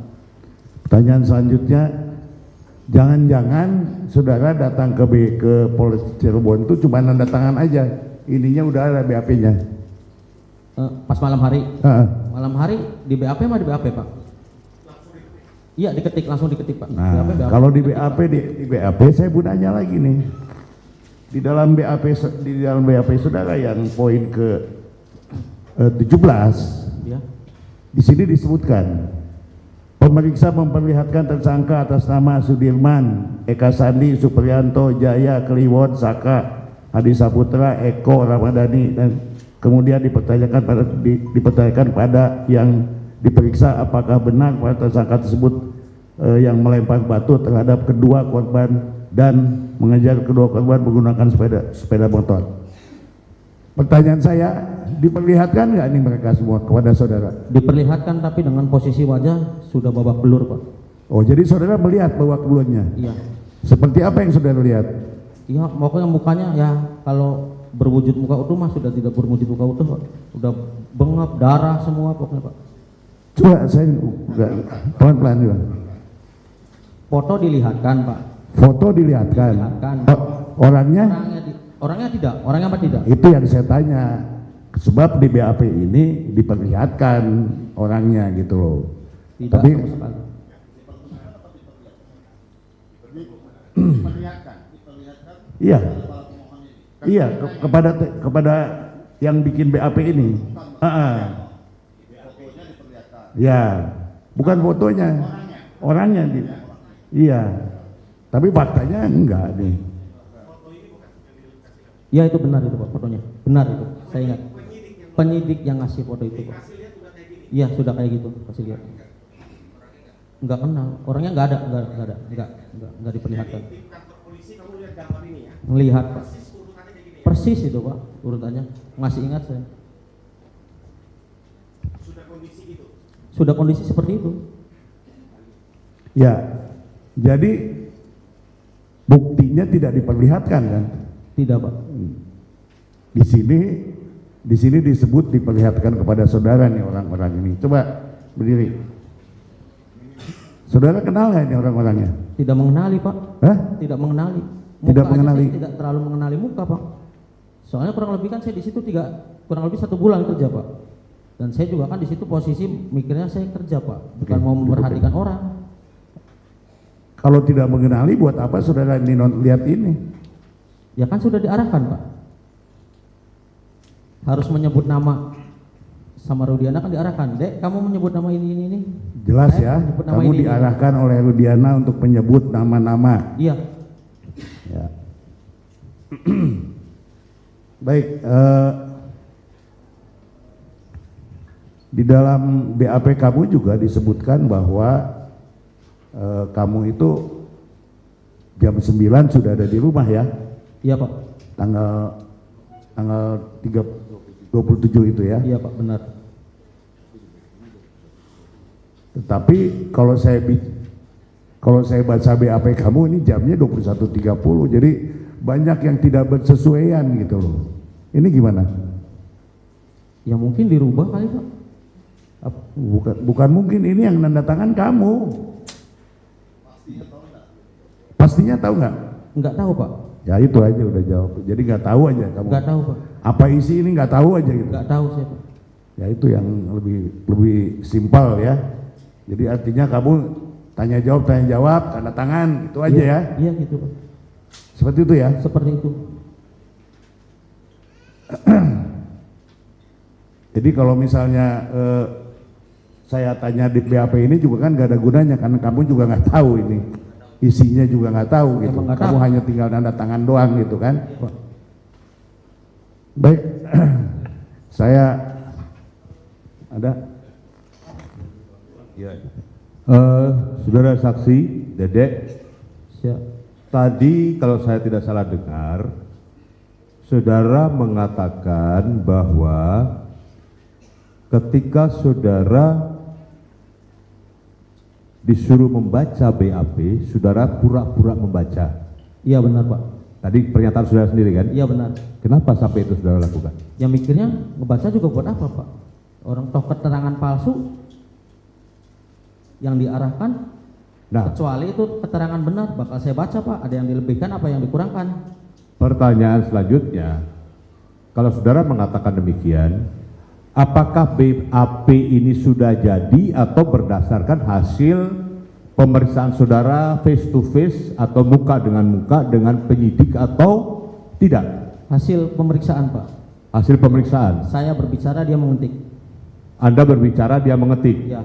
Pertanyaan selanjutnya, jangan-jangan saudara datang ke Polres Cirebon itu cuma nanda tangan aja, ininya udah ada BAP-nya? Pas malam hari? Malam hari di BAP mah di BAP Pak? Iya langsung diketik Pak. Nah, BAP, kalau di BAP di BAP saya mau nanya lagi nih, di dalam BAP saudara yang poin ke 17 ya. Di sini disebutkan pemeriksa memperlihatkan tersangka atas nama Sudirman, Eka Sandi, Supriyanto, Jaya, Kliwon, Saka, Adi Saputra, Eko, Ramadhani, dan kemudian dipertanyakan pada yang diperiksa apakah benar pada tersangka tersebut yang melempar batu terhadap kedua korban dan mengejar kedua korban menggunakan sepeda motor. Pertanyaan saya, diperlihatkan nggak ini mereka semua kepada saudara? Diperlihatkan, tapi dengan posisi wajah sudah babak belur Pak. Oh, jadi saudara melihat babak belurnya? Iya. Seperti apa yang saudara lihat? Iya, pokoknya mukanya ya kalau berwujud muka utuh mah sudah tidak berwujud muka utuh Pak. Udah bengap, darah semua pokoknya Pak. Coba saya pelan-pelan juga. Foto dilihatkan Pak. Foto dilihatkan. Orangnya? Orangnya tidak. Orangnya apa tidak? Itu yang saya tanya. Sebab di BAP ini diperlihatkan orangnya gitu loh. Tidak. Tapi iya. Iya, kepada yang bikin BAP ini. Ya, bukan fotonya, orangnya. Iya, tapi faktanya enggak nih. Ya itu benar itu Pak, fotonya benar itu, saya ingat. Penyidik yang ngasih foto itu Pak. Iya sudah kayak gitu, kasih lihat. Enggak kenal, orangnya enggak ada, enggak diperlihatkan. Melihat Pak. Persis itu Pak urutannya, masih ingat saya. Sudah kondisi seperti itu. Ya, jadi buktinya tidak diperlihatkan kan? Tidak Pak. Di sini disebut diperlihatkan kepada saudara nih orang-orang ini. Coba berdiri. Saudara kenal nggak ini orang-orangnya? Tidak mengenali Pak. Hah? Tidak mengenali. Tidak Muka mengenali. saya tidak terlalu mengenali muka Pak. Soalnya kurang lebih kan saya di situ kurang lebih 1 bulan kerja Pak. Dan saya juga kan di situ posisi mikirnya saya kerja Pak, bukan mau memperhatikan orang. Kalau tidak mengenali, buat apa saudara ini lihat ini? Ya kan sudah diarahkan Pak. Harus menyebut nama sama Rudiana kan diarahkan. Dek, kamu menyebut nama ini. Jelas Saya ya, menyebut nama kamu ini. diarahkan oleh Rudiana untuk menyebut nama-nama. Iya. Ya. Baik, di dalam BAP kamu juga disebutkan bahwa kamu itu jam 9 sudah ada di rumah ya? Iya Pak. Tanggal 27 itu ya? Iya Pak, benar. Tetapi kalau saya baca BAP kamu ini jamnya 21.30, jadi banyak yang tidak bersesuaian gitu loh. Ini gimana? Ya mungkin dirubah kali Pak. Bukan mungkin, ini yang nanda tangan kamu. Pastinya tahu nggak? Nggak tahu Pak. Ya itu aja udah jawab. Jadi nggak tahu aja kamu. Nggak tahu Pak. Apa isi ini nggak tahu aja gitu. Nggak tahu saya Pak. Ya itu yang lebih simpel ya. Jadi artinya kamu tanya jawab, tanda tangan, itu aja ya. Iya gitu Pak. Seperti itu ya. Seperti itu. Jadi kalau misalnya saya tanya di BAP ini juga kan gak ada gunanya karena kamu juga nggak tahu ini isinya juga nggak tahu gitu. Kamu hanya tinggal tanda tangan doang gitu kan. Baik, saya ada. Ya. Saudara saksi Dedek, Siap. tadi kalau saya tidak salah dengar, saudara mengatakan bahwa ketika saudara disuruh membaca BAP, saudara pura-pura membaca. Iya benar Pak. Tadi pernyataan saudara sendiri kan? Iya benar. Kenapa sampai itu saudara lakukan? Yang mikirnya ngebaca juga buat apa Pak? Orang toh keterangan palsu yang diarahkan, kecuali itu keterangan benar bakal saya baca Pak. Ada yang dilebihkan apa yang dikurangkan? Pertanyaan selanjutnya, kalau saudara mengatakan demikian, apakah BAP ini sudah jadi atau berdasarkan hasil pemeriksaan saudara face to face atau muka dengan penyidik atau tidak? Hasil pemeriksaan Pak. Hasil pemeriksaan. Saya berbicara dia mengetik. Anda berbicara dia mengetik. Ya.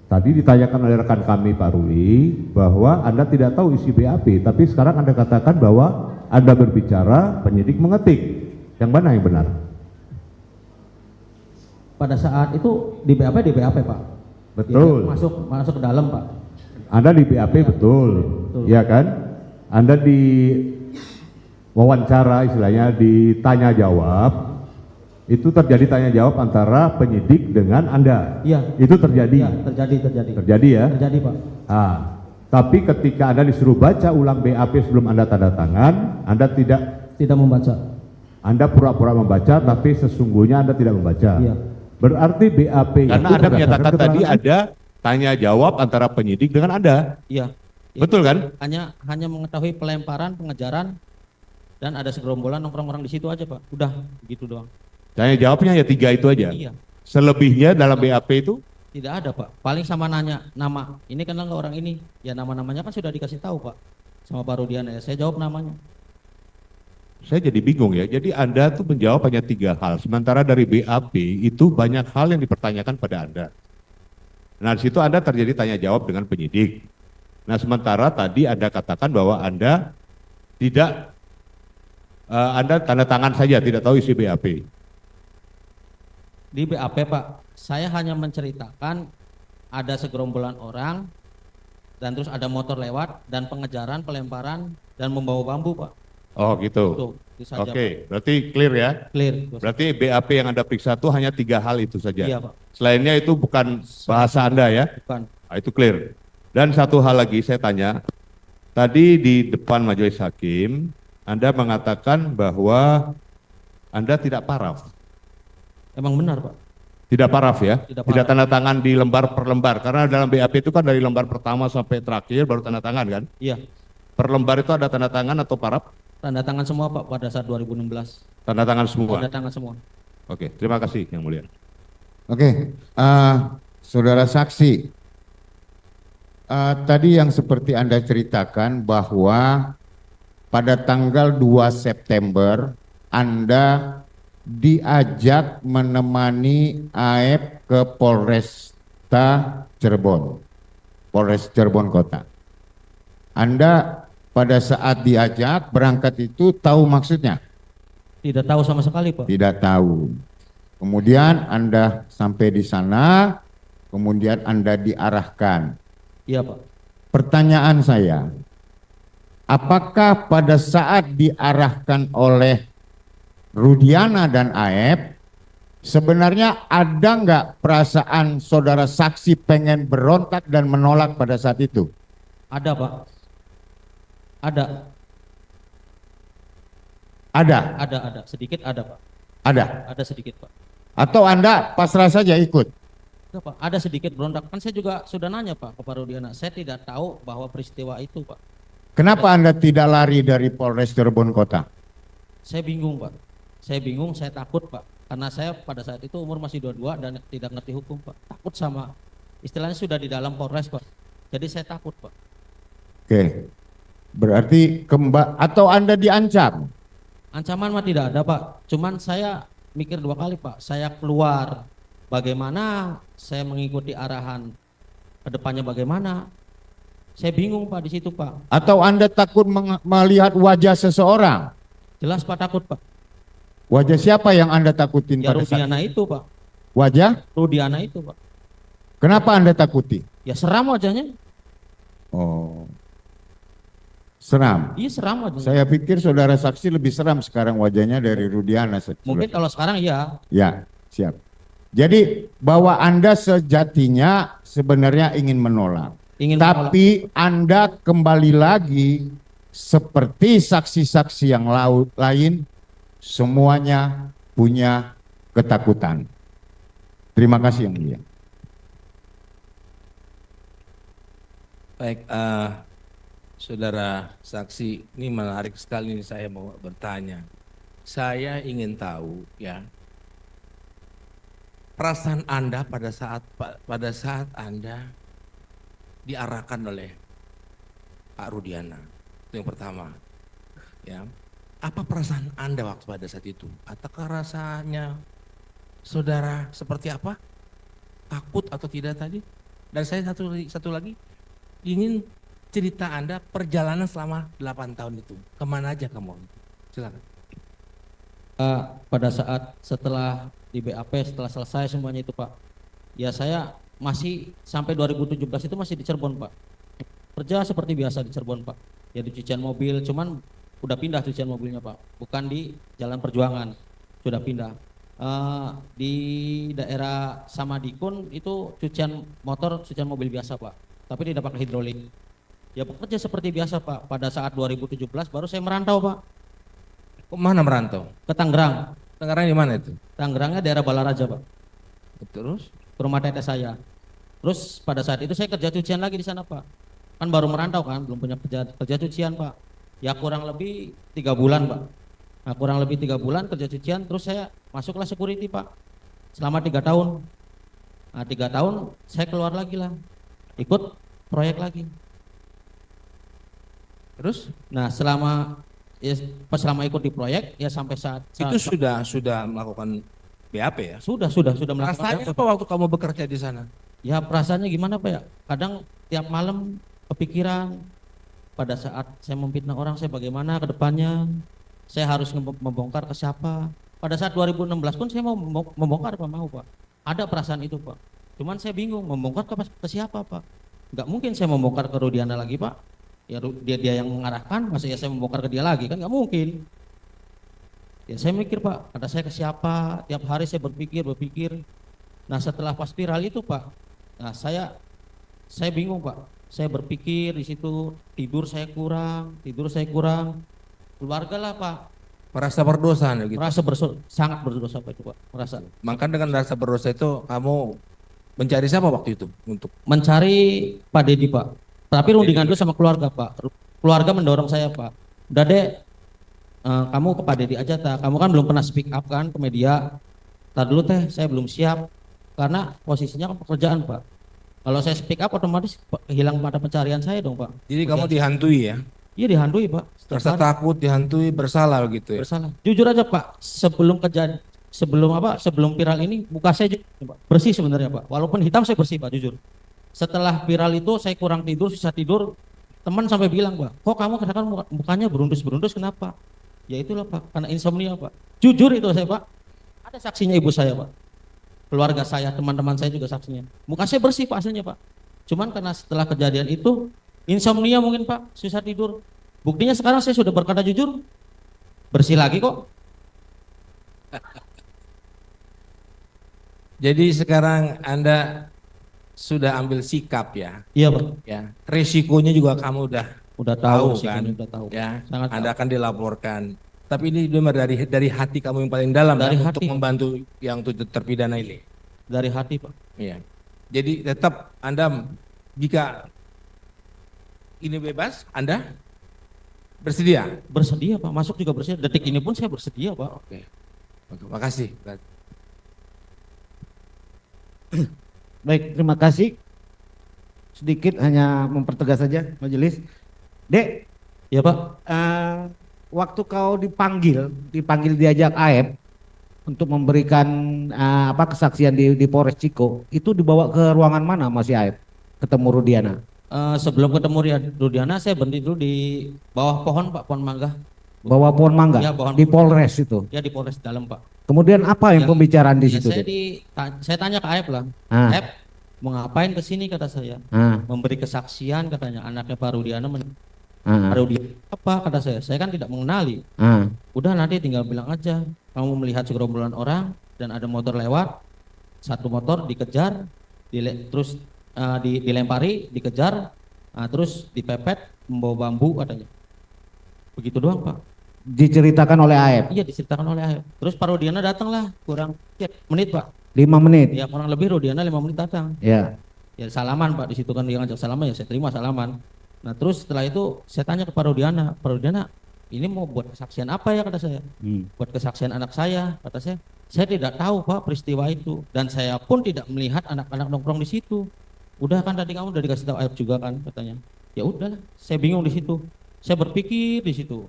Tadi ditanyakan oleh rekan kami Pak Ruli bahwa Anda tidak tahu isi BAP, tapi sekarang Anda katakan bahwa Anda berbicara, penyidik mengetik. Yang mana yang benar? Pada saat itu di BAP Pak. Betul. Dia masuk ke dalam Pak. Anda di BAP ya, betul. Ya kan? Anda di wawancara istilahnya ditanya jawab. Itu terjadi tanya jawab antara penyidik dengan Anda. Iya. Itu terjadi. Iya, terjadi. Terjadi ya? Terjadi Pak. Tapi ketika Anda disuruh baca ulang BAP sebelum Anda tanda tangan, Anda tidak membaca. Anda pura-pura membaca, tapi sesungguhnya Anda tidak membaca. Iya. Berarti BAP karena Anda menyatakan tadi ada tanya jawab antara penyidik dengan Anda. Iya. Betul kan? Hanya mengetahui pelemparan, pengejaran, dan ada segerombolan nongkrong orang di situ aja Pak. Udah gitu doang. Tanya jawabnya ya 3 itu aja. Iya. Selebihnya dalam BAP itu? Tidak ada Pak. Paling sama nanya nama. Ini kenal nggak orang ini? Ya nama-namanya kan sudah dikasih tahu Pak sama Pak Rudiana. Ya saya jawab namanya. Saya jadi bingung ya. Jadi Anda tuh menjawab hanya 3 hal. Sementara dari BAP itu banyak hal yang dipertanyakan pada Anda. Nah di situ Anda terjadi tanya jawab dengan penyidik. Nah sementara tadi Anda katakan bahwa Anda tidak, Anda tanda tangan saja, tidak tahu isi BAP. Di BAP Pak, saya hanya menceritakan ada segerombolan orang dan terus ada motor lewat dan pengejaran, pelemparan dan membawa bambu Pak. Oh gitu. Tuh. Itu saja, Oke, berarti clear ya? Clear. Berarti BAP yang Anda periksa itu hanya 3 hal itu saja? Iya, Pak. Selainnya itu bukan bahasa Anda ya? Bukan. Nah, itu clear. Dan satu hal lagi saya tanya, tadi di depan majelis hakim, Anda mengatakan bahwa Anda tidak paraf. Emang benar, Pak? Tidak paraf ya? Tidak Tidak paraf. tanda tangan di lembar per lembar, karena dalam BAP itu kan dari lembar pertama sampai terakhir baru tanda tangan kan? Iya. Per lembar itu ada tanda tangan atau paraf? Tanda tangan semua, Pak, pada saat 2016. Tanda tangan semua? Tanda tangan semua. Oke, terima kasih Yang Mulia. Oke, saudara saksi, tadi yang seperti Anda ceritakan bahwa pada tanggal 2 September Anda diajak menemani AF ke Polresta Cirebon, Polres Cirebon Kota. Anda pada saat diajak berangkat itu tahu maksudnya? Tidak tahu sama sekali, Pak. Tidak tahu. Kemudian Anda sampai di sana, kemudian Anda diarahkan. Iya, Pak. Pertanyaan saya, apakah pada saat diarahkan oleh Rudiana dan AF, sebenarnya ada nggak perasaan saudara saksi pengen berontak dan menolak pada saat itu? Ada, Pak. Ada. Ada. Sedikit ada, Pak. Ada. Ada sedikit, Pak. Atau Anda pasrah saja ikut? Enggak, Pak. Ada sedikit berontak. Kan saya juga sudah nanya, Pak, ke Pak Rudiana. Saya tidak tahu bahwa peristiwa itu, Pak. Kenapa Anda tidak lari dari Polres Cirebon Kota? Saya bingung, Pak. Saya bingung, saya takut, Pak. Karena saya pada saat itu umur masih 22 dan tidak ngerti hukum, Pak. Takut sama, istilahnya sudah di dalam Polres, Pak. Jadi saya takut, Pak. Oke. Berarti atau Anda diancam? Ancaman mah tidak ada, Pak. Cuman saya mikir 2 kali, Pak. Saya keluar, bagaimana saya mengikuti arahan ke depannya bagaimana? Saya bingung, Pak, di situ, Pak. Atau Anda takut melihat wajah seseorang? Jelas, Pak, takut, Pak. Wajah siapa yang Anda takutin Ya pada saat Rudiana itu, Pak. Wajah? Rudiana itu, Pak. Kenapa Anda takuti? Ya seram wajahnya. Oh. Seram. Iya, seram wajahnya. Saya pikir saudara saksi lebih seram sekarang wajahnya dari Rudiana. Mungkin kalau sekarang ya. Ya, siap. Jadi bahwa Anda sejatinya sebenarnya ingin menolak. Tapi Anda kembali lagi seperti saksi-saksi yang lain, semuanya punya ketakutan. Terima kasih Yang Mulia. Baik, saudara saksi, ini menarik sekali ini saya mau bertanya. Saya ingin tahu ya, perasaan Anda pada saat Anda diarahkan oleh Pak Rudiana. Itu yang pertama. Ya. Apa perasaan Anda waktu pada saat itu? Apakah rasanya saudara seperti apa? Takut atau tidak tadi? Dan saya satu lagi ingin cerita Anda perjalanan selama 8 tahun itu. Kemana aja kamu? Silakan. Pada saat setelah di BAP, setelah selesai semuanya itu, Pak. Ya saya masih sampai 2017 itu masih di Cirebon, Pak. Kerja seperti biasa di Cirebon, Pak. Ya di cucian mobil, cuman udah pindah cucian mobilnya, Pak. Bukan di Jalan Perjuangan, sudah pindah. Di daerah Samadikun itu cucian motor, cucian mobil biasa, Pak. Tapi tidak pakai hidrolik. Ya bekerja seperti biasa, Pak. Pada saat 2017 baru saya merantau, Pak. Kemana merantau? Ke Tangerang. Tangerang di mana itu? Tangerangnya daerah Balaraja, Pak. Terus? Ke rumah teteh saya. Terus pada saat itu saya kerja cucian lagi di sana, Pak. Kan baru merantau kan, belum punya kerja cucian, Pak. Ya kurang lebih 3 bulan, Pak. Nah, kurang lebih 3 bulan kerja cucian, terus saya masuklah security, Pak. Selama 3 tahun. Nah, 3 tahun saya keluar lagi lah. Ikut proyek lagi. Terus? Nah, selama ikut di proyek ya sampai saat itu sudah melakukan BAP ya? Sudah melakukan. Rasanya apa waktu kamu bekerja di sana? Ya perasaannya gimana, Pak ya? Kadang tiap malam kepikiran pada saat saya memfitnah orang, saya bagaimana ke depannya, saya harus membongkar ke siapa. Pada saat 2016 pun saya mau membongkar, Pak, mau, Pak. Ada perasaan itu, Pak. Cuman saya bingung membongkar ke siapa, Pak. Nggak mungkin saya membongkar ke Rudiana lagi, Pak. Ya dia yang mengarahkan, masa ya saya membongkar ke dia lagi, kan nggak mungkin. Ya saya mikir Pak, kata saya ke siapa, tiap hari saya berpikir. Nah setelah pas viral itu Pak, nah saya bingung Pak. Saya berpikir di situ, tidur saya kurang, keluarga lah Pak. Merasa berdosa gitu. Merasa sangat berdosa Pak itu Pak, merasa. Maka dengan rasa berdosa itu kamu mencari siapa waktu itu untuk Mencari Pak Dedi Pak. Tapi rundingan dulu sama keluarga Pak. Keluarga mendorong saya Pak. Udah deh, kamu ke Pak Dedi aja tak. Kamu kan belum pernah speak up kan ke media. Tar dulu teh, saya belum siap. Karena posisinya kan pekerjaan Pak. Kalau saya speak up otomatis hilang mata pencarian saya dong Pak. Jadi kamu dihantui ya? Iya dihantui Pak. Rasa takut, dihantui, bersalah gitu ya? Bersalah. Jujur aja Pak, sebelum viral ini muka saya Pak, bersih sebenarnya Pak. Walaupun hitam saya bersih Pak, jujur. Setelah viral itu saya kurang tidur, susah tidur. Teman sampai bilang Pak, kok kamu kadang-kadang mukanya berundus-berundus kenapa? Ya itulah Pak, karena insomnia Pak. Jujur itu saya Pak. Ada saksinya ibu saya Pak. Keluarga saya, teman-teman saya juga saksinya. Muka saya bersih Pak aslinya Pak. Cuman karena setelah kejadian itu insomnia mungkin Pak, susah tidur. Buktinya sekarang saya sudah berkata jujur, bersih lagi kok. Jadi sekarang Anda sudah ambil sikap ya? Iya Pak. Ya, resikonya juga kamu udah tahu kan? Udah tahu. Ya, sangat Anda tahu. akan dilaporkan. Tapi ini benar dari hati kamu yang paling dalam Dari ya, hati. untuk membantu yang terpidana ini. Dari hati Pak. Iya. Jadi tetap Anda jika ini bebas, Anda bersedia? Bersedia Pak, masuk juga bersedia. Detik ini pun saya bersedia Pak. Oke. Makasih. Baik, terima kasih. Sedikit hanya mempertegas saja majelis. Dek, Ya Pak. waktu kau dipanggil diajak AF untuk memberikan kesaksian di Polres Ciko, itu dibawa ke ruangan mana Mas AF? Ketemu Rudiana? Sebelum ketemu Rudiana saya berhenti dulu di bawah pohon Pak, pohon mangga. Bawah pohon mangga? Ya, pohon di Polres itu? Ya di Polres dalam Pak. Kemudian apa yang pembicaraan di situ? Saya tanya ke Aep lah. Aep mau ngapain ke sini kata saya? Memberi kesaksian katanya anaknya Pak Rudiana. Pak Rudiana apa kata saya? Saya kan tidak mengenali. Udah nanti tinggal bilang aja. Kamu melihat segerombolan orang dan ada motor lewat, satu motor dikejar, terus dilempari, dikejar, terus dipepet, membawa bambu katanya. Begitu doang Pak. Diceritakan oleh AF? Iya diceritakan oleh AF. Terus Pak Rudiana datang lah, kurang menit Pak. 5 menit? Ya kurang lebih Rudiana 5 menit datang. Ya. Ya salaman Pak, di situ kan dia ngajak salaman, ya saya terima salaman. Nah terus setelah itu saya tanya ke Pak Rudiana, ini mau buat kesaksian apa ya kata saya? Buat kesaksian anak saya, kata saya tidak tahu Pak peristiwa itu, dan saya pun tidak melihat anak-anak nongkrong di situ. Udah kan tadi kamu udah dikasih tahu AF juga kan katanya. Ya udahlah, saya bingung di situ, saya berpikir di situ,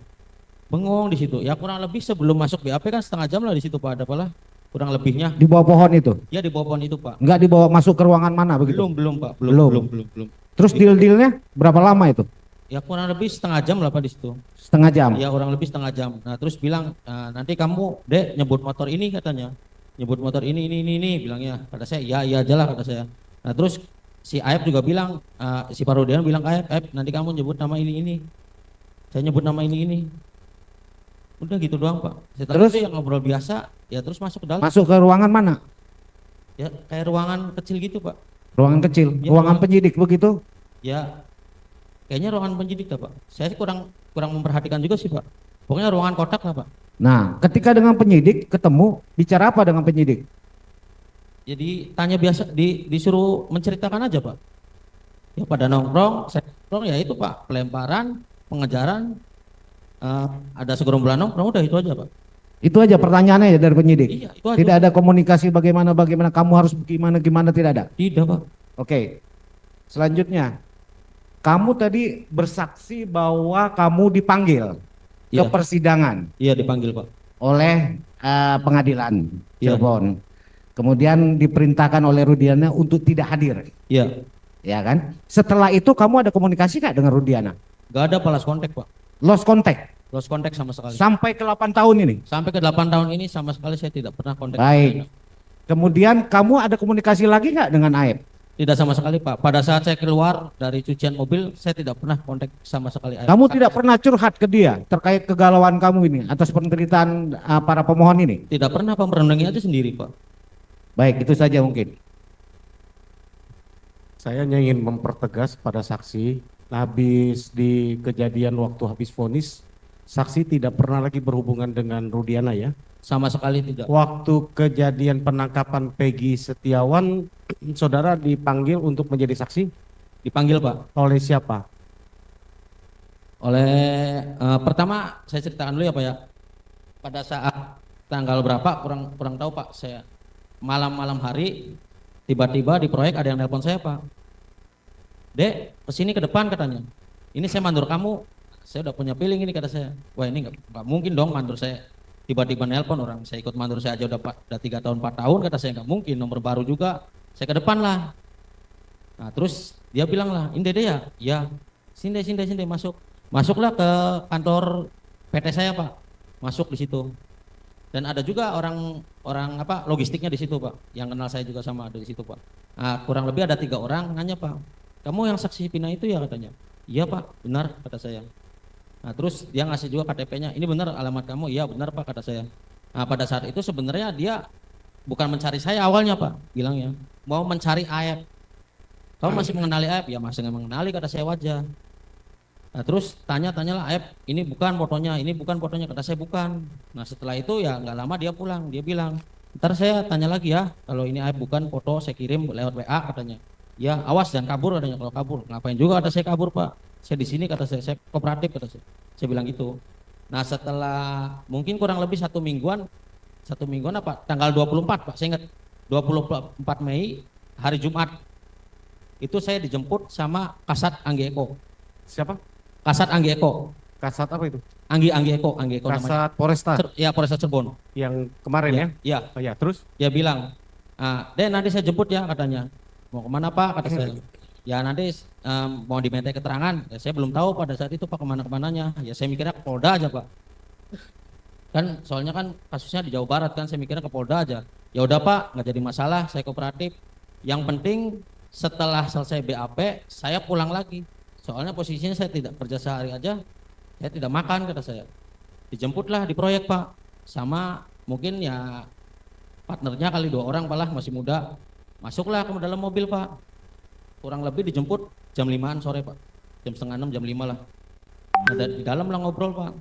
bengong di situ. Ya kurang lebih sebelum masuk BAP kan setengah jam lah di situ Pak, ada apalah kurang lebihnya. Di bawah pohon itu? Ya di bawah pohon itu Pak. Enggak dibawa masuk ke ruangan mana begitu? Belum Pak, belum. Terus deal-dealnya berapa lama itu? Ya kurang lebih setengah jam lah Pak di situ. Setengah jam? Ya kurang lebih setengah jam. Nah terus bilang nanti kamu Dek nyebut motor ini katanya, nyebut motor ini bilangnya. Kata saya iya aja lah kata saya. Nah terus si Aep juga bilang, si Pak Rudiana bilang ke Aep nanti kamu nyebut nama ini. Saya nyebut nama ini. Udah gitu doang Pak. Setelah terus itu yang ngobrol biasa, ya terus masuk ke dalam. Masuk ke ruangan mana? Ya kayak ruangan kecil gitu Pak. Ruangan kecil, Ya, ruangan penyidik begitu? Ya kayaknya ruangan penyidik lah Pak. Saya kurang memperhatikan juga sih Pak. Pokoknya ruangan kotak lah Pak. Nah ketika dengan penyidik ketemu, bicara apa dengan penyidik? Jadi tanya biasa, disuruh menceritakan aja Pak. Ya pada nongkrong, saya nongkrong ya itu Pak, pelemparan, pengejaran, ada segerombolan nongkrong, udah itu aja Pak. Itu aja pertanyaannya ya dari penyidik? Iya, itu aja. Tidak ada komunikasi bagaimana kamu harus gimana tidak ada? Tidak Pak. Oke. Selanjutnya, kamu tadi bersaksi bahwa kamu dipanggil ke persidangan. Iya dipanggil Pak. Oleh pengadilan Cirebon. Kemudian diperintahkan oleh Rudiana untuk tidak hadir. Iya. Ya kan? Setelah itu kamu ada komunikasi nggak dengan Rudiana? Gak ada lost contact Pak. Lost contact? Lost contact sama sekali. Sampai ke 8 tahun ini? Sampai ke 8 tahun ini sama sekali saya tidak pernah kontak. Baik. Kemudian kamu ada komunikasi lagi nggak dengan Aep? Tidak sama sekali Pak. Pada saat saya keluar dari cucian mobil, saya tidak pernah kontak sama sekali. Kamu tidak pernah curhat ke dia terkait kegalauan kamu ini atas penderitaan para pemohon ini? Tidak pernah Pak, merenungi aja sendiri Pak. Baik, itu saja mungkin. Saya hanya ingin mempertegas pada saksi, habis di kejadian waktu habis vonis, saksi tidak pernah lagi berhubungan dengan Rudiana ya? Sama sekali tidak. Waktu kejadian penangkapan Peggy Setiawan, saudara dipanggil untuk menjadi saksi? Dipanggil Pak. Oleh siapa? Oleh pertama saya ceritakan dulu ya Pak ya. Pada saat tanggal berapa kurang tahu Pak. Saya malam hari tiba-tiba di proyek ada yang nelpon saya Pak. Dek, kesini ke depan katanya. Ini saya mandur kamu. Saya udah punya feeling ini kata saya. Wah ini nggak mungkin dong mandur saya. Tiba-tiba nelpon orang, saya ikut mandur saya aja udah 3 tahun 4 tahun kata saya, nggak mungkin, nomor baru juga, saya ke depan lah. Nah terus dia bilang lah, ini Dede ya? Ya, sini masuklah ke kantor PT saya Pak, masuk di situ. Dan ada juga orang logistiknya di situ Pak, yang kenal saya juga sama ada di situ Pak. Nah, kurang lebih ada 3 orang nanya Pak, kamu yang saksi pindah itu ya katanya? Iya Pak, benar kata saya. Nah terus dia ngasih juga KTP-nya, ini benar alamat kamu? Iya benar Pak kata saya. Nah pada saat itu sebenarnya dia bukan mencari saya awalnya Pak, bilangnya mau mencari Aep. Kamu masih mengenali Aep? Ya masih mengenali kata saya wajah. Nah terus tanyalah Aep, ini bukan fotonya kata saya bukan. Nah setelah itu ya nggak lama dia pulang, dia bilang ntar saya tanya lagi ya, kalau ini Aep bukan foto saya kirim lewat WA katanya. Ya awas jangan kabur katanya, kalau kabur ngapain juga kata saya kabur Pak. Saya di sini kata saya kooperatif kata saya. Saya bilang gitu. Nah setelah mungkin kurang lebih 1 mingguan apa? Tanggal 24 Pak, saya ingat 24 Mei hari Jumat. Itu saya dijemput sama Kasat Anggi Eko. Siapa? Kasat Anggi Eko. Kasat apa itu? Anggi Eko Kasat Polresta? Ya Polresta Cirebon. Yang kemarin ya? Iya. Oh, ya terus? Dia bilang, Dek nanti saya jemput ya katanya. Mau kemana Pak? Kata saya. Ya nanti mau diminta keterangan. Ya, saya belum tahu pada saat itu Pak kemananya. Ya saya mikirnya ke Polda aja Pak. Kan soalnya kan kasusnya di Jawa Barat kan, saya mikirnya ke Polda aja. Ya udah Pak, nggak jadi masalah, saya kooperatif. Yang penting setelah selesai BAP saya pulang lagi. Soalnya posisinya saya tidak kerja sehari aja, saya tidak makan kata saya. Dijemputlah di proyek Pak, sama mungkin ya partnernya kali 2 orang Pak lah, masih muda. Masuklah ke dalam mobil Pak. Kurang lebih dijemput jam 5-an sore Pak, jam 5:30, jam 5 lah. Nah, di dalam lah ngobrol Pak.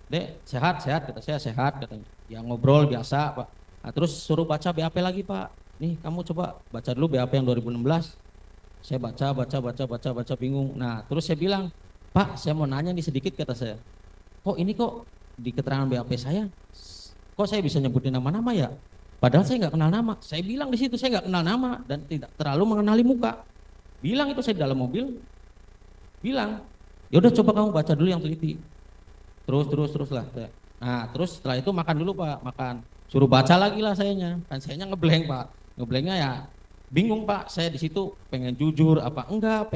Dek sehat kata saya, sehat katanya. Ya ngobrol biasa Pak. Nah, terus suruh baca BAP lagi Pak. Nih kamu coba baca dulu BAP yang 2016. Saya baca bingung. Nah terus saya bilang, Pak saya mau nanya nih sedikit kata saya. Kok ini kok di keterangan BAP saya, kok saya bisa nyebutin nama-nama ya? Padahal saya nggak kenal nama. Saya bilang di situ saya nggak kenal nama dan tidak terlalu mengenali muka. Bilang itu saya di dalam mobil. Bilang, ya udah coba kamu baca dulu yang teliti. Terus lah. Nah terus setelah itu makan dulu Pak, makan. Suruh baca lagi lah sayanya. Kan sayanya ngeblank Pak. Ngeblanknya ya bingung Pak. Saya di situ pengen jujur apa enggak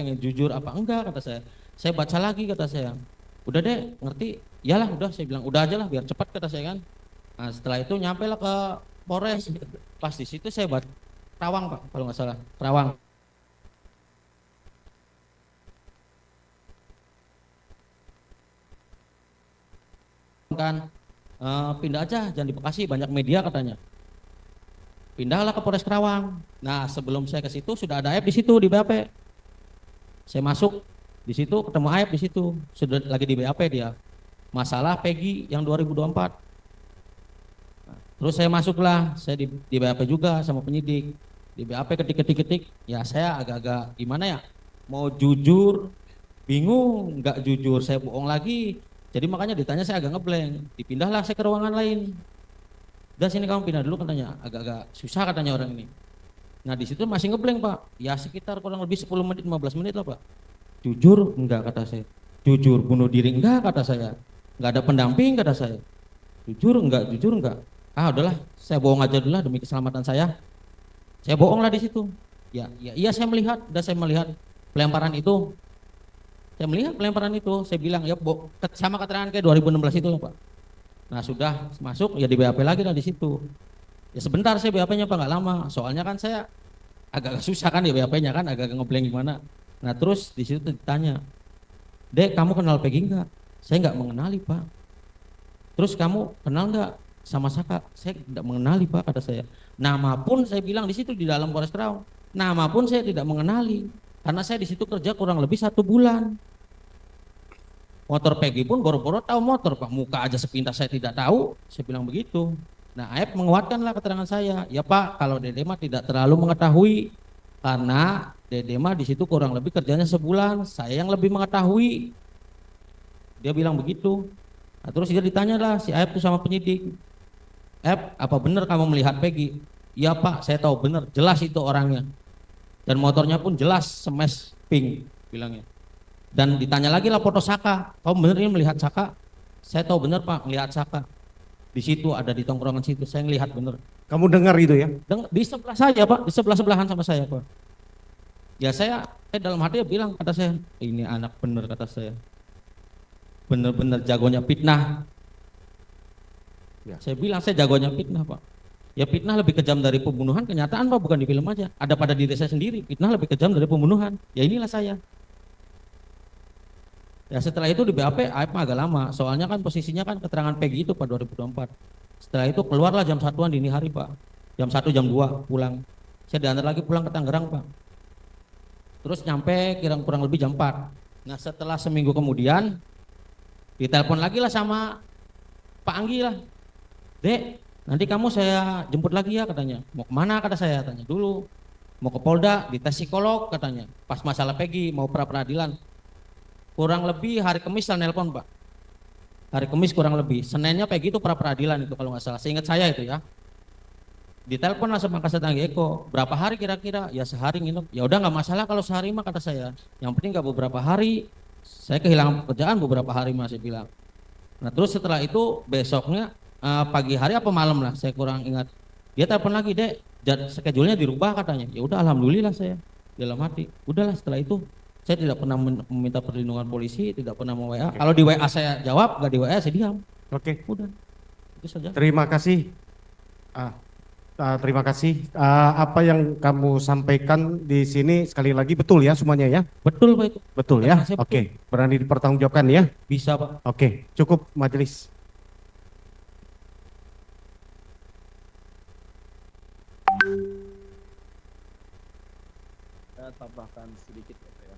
kata saya. Saya baca lagi kata saya. Udah deh ngerti. Iyalah udah saya bilang udah aja lah biar cepat kata saya kan. Nah setelah itu nyampe lah ke Polres. Pas di situ saya Rawang Pak kalau nggak salah, Rawang. Kan pindah aja jangan di Bekasi, banyak media katanya. Pindahlah ke Polres Karawang. Nah sebelum saya ke situ sudah ada Aep di situ di BAP. Saya masuk di situ ketemu Aep di situ sudah lagi di BAP dia. Masalah Peggy yang 2024. Terus saya masuklah, saya di BAP juga sama penyidik. Di BAP ketik, ya saya agak-agak gimana ya, mau jujur, bingung, nggak jujur, saya bohong lagi. Jadi makanya ditanya saya agak ngeblank, dipindahlah saya ke ruangan lain. Udah sini kamu pindah dulu katanya, agak-agak susah katanya orang ini. Nah di situ masih ngeblank Pak, ya sekitar kurang lebih 10 menit, 15 menit lah Pak. Jujur enggak kata saya, jujur bunuh diri enggak kata saya, nggak ada pendamping kata saya. Jujur enggak. Ah udahlah, saya bohong aja dulu lah demi keselamatan saya. Saya bohong lah di situ. Ya, saya melihat pelemparan itu. Saya melihat pelemparan itu, saya bilang ya sama keterangan kayak 2016 itu loh Pak. Nah sudah masuk ya di BAP lagi lah di situ. Ya sebentar saya BAP-nya Pak nggak lama. Soalnya kan saya agak susah kan ya BAP-nya kan, agak ngeblank gimana. Nah terus di situ ditanya, Dek kamu kenal Peggy enggak? Saya enggak mengenali Pak. Terus kamu kenal enggak sama Saka? Saya tidak mengenali Pak, kata saya. Nama pun saya bilang di situ di dalam Polres Kerawang, nama pun saya tidak mengenali karena saya di situ kerja kurang lebih 1 bulan. Motor Peggy pun boro-boro tahu motor Pak, muka aja sepintas saya tidak tahu, saya bilang begitu. Nah Aep menguatkanlah keterangan saya, ya Pak kalau Dede mah tidak terlalu mengetahui karena Dede mah di situ kurang lebih kerjanya sebulan, saya yang lebih mengetahui. Dia bilang begitu. Nah, terus dia ditanya lah si Aep tuh sama penyidik, Aep apa benar kamu melihat Peggy? Iya Pak saya tahu benar, jelas itu orangnya. Dan motornya pun jelas smash pink bilangnya. Dan ditanya lagi lah foto Saka, kamu bener ini melihat Saka? Saya tahu bener Pak, melihat Saka. Di situ ada di tongkrongan situ, saya ngelihat bener. Kamu dengar itu ya? Di sebelah saya Pak, di sebelah-sebelahan sama saya Pak. Ya saya dalam hati bilang, kata saya, ini anak bener kata saya. Bener-bener jagonya fitnah. Ya. Saya bilang saya jagonya fitnah Pak. Ya fitnah lebih kejam dari pembunuhan, kenyataan Pak, bukan di film aja. Ada pada diri saya sendiri, fitnah lebih kejam dari pembunuhan. Ya inilah saya. Ya setelah itu di BAP Aep agak lama, soalnya kan posisinya kan keterangan Peggy itu Pak 2024. Setelah itu keluarlah jam 1-an dini hari Pak, jam 1 jam 2 pulang. Saya diantar lagi pulang ke Tangerang Pak. Terus nyampe kurang lebih jam 4. Nah setelah seminggu kemudian ditelepon lagi lah sama Pak Anggi lah. Dek, nanti kamu saya jemput lagi ya katanya. Mau kemana kata saya, tanya dulu. Mau ke Polda, dites psikolog katanya. Pas masalah Peggy mau pra peradilan. Kurang lebih hari Kamis saya nelpon Pak. Hari Kamis kurang lebih. Seninnya Peggy itu pra peradilan itu kalau nggak salah. Seingat saya itu ya. Ditelepon lah sama Kasat Anggi Eko. Berapa hari kira-kira? Ya sehari nginep. Ya udah nggak masalah kalau sehari mah kata saya. Yang penting nggak beberapa hari. Saya kehilangan pekerjaan beberapa hari masih bilang. Nah terus setelah itu besoknya pagi hari apa malam lah saya kurang ingat. Dia telepon lagi, Dek, schedule-nya dirubah katanya. Ya udah alhamdulillah saya dalam hati. Udahlah setelah itu saya tidak pernah meminta perlindungan polisi, tidak pernah mau WA. Kalau di WA saya jawab, nggak di WA saya diam. Oke. Udah, itu saja. Terima kasih. Terima kasih. Apa yang kamu sampaikan di sini sekali lagi betul ya semuanya ya? Betul Pak itu. Betul ya? Oke. Berani dipertanggungjawabkan ya? Bisa Pak. Oke, cukup majelis. Saya tambahkan sedikit ya.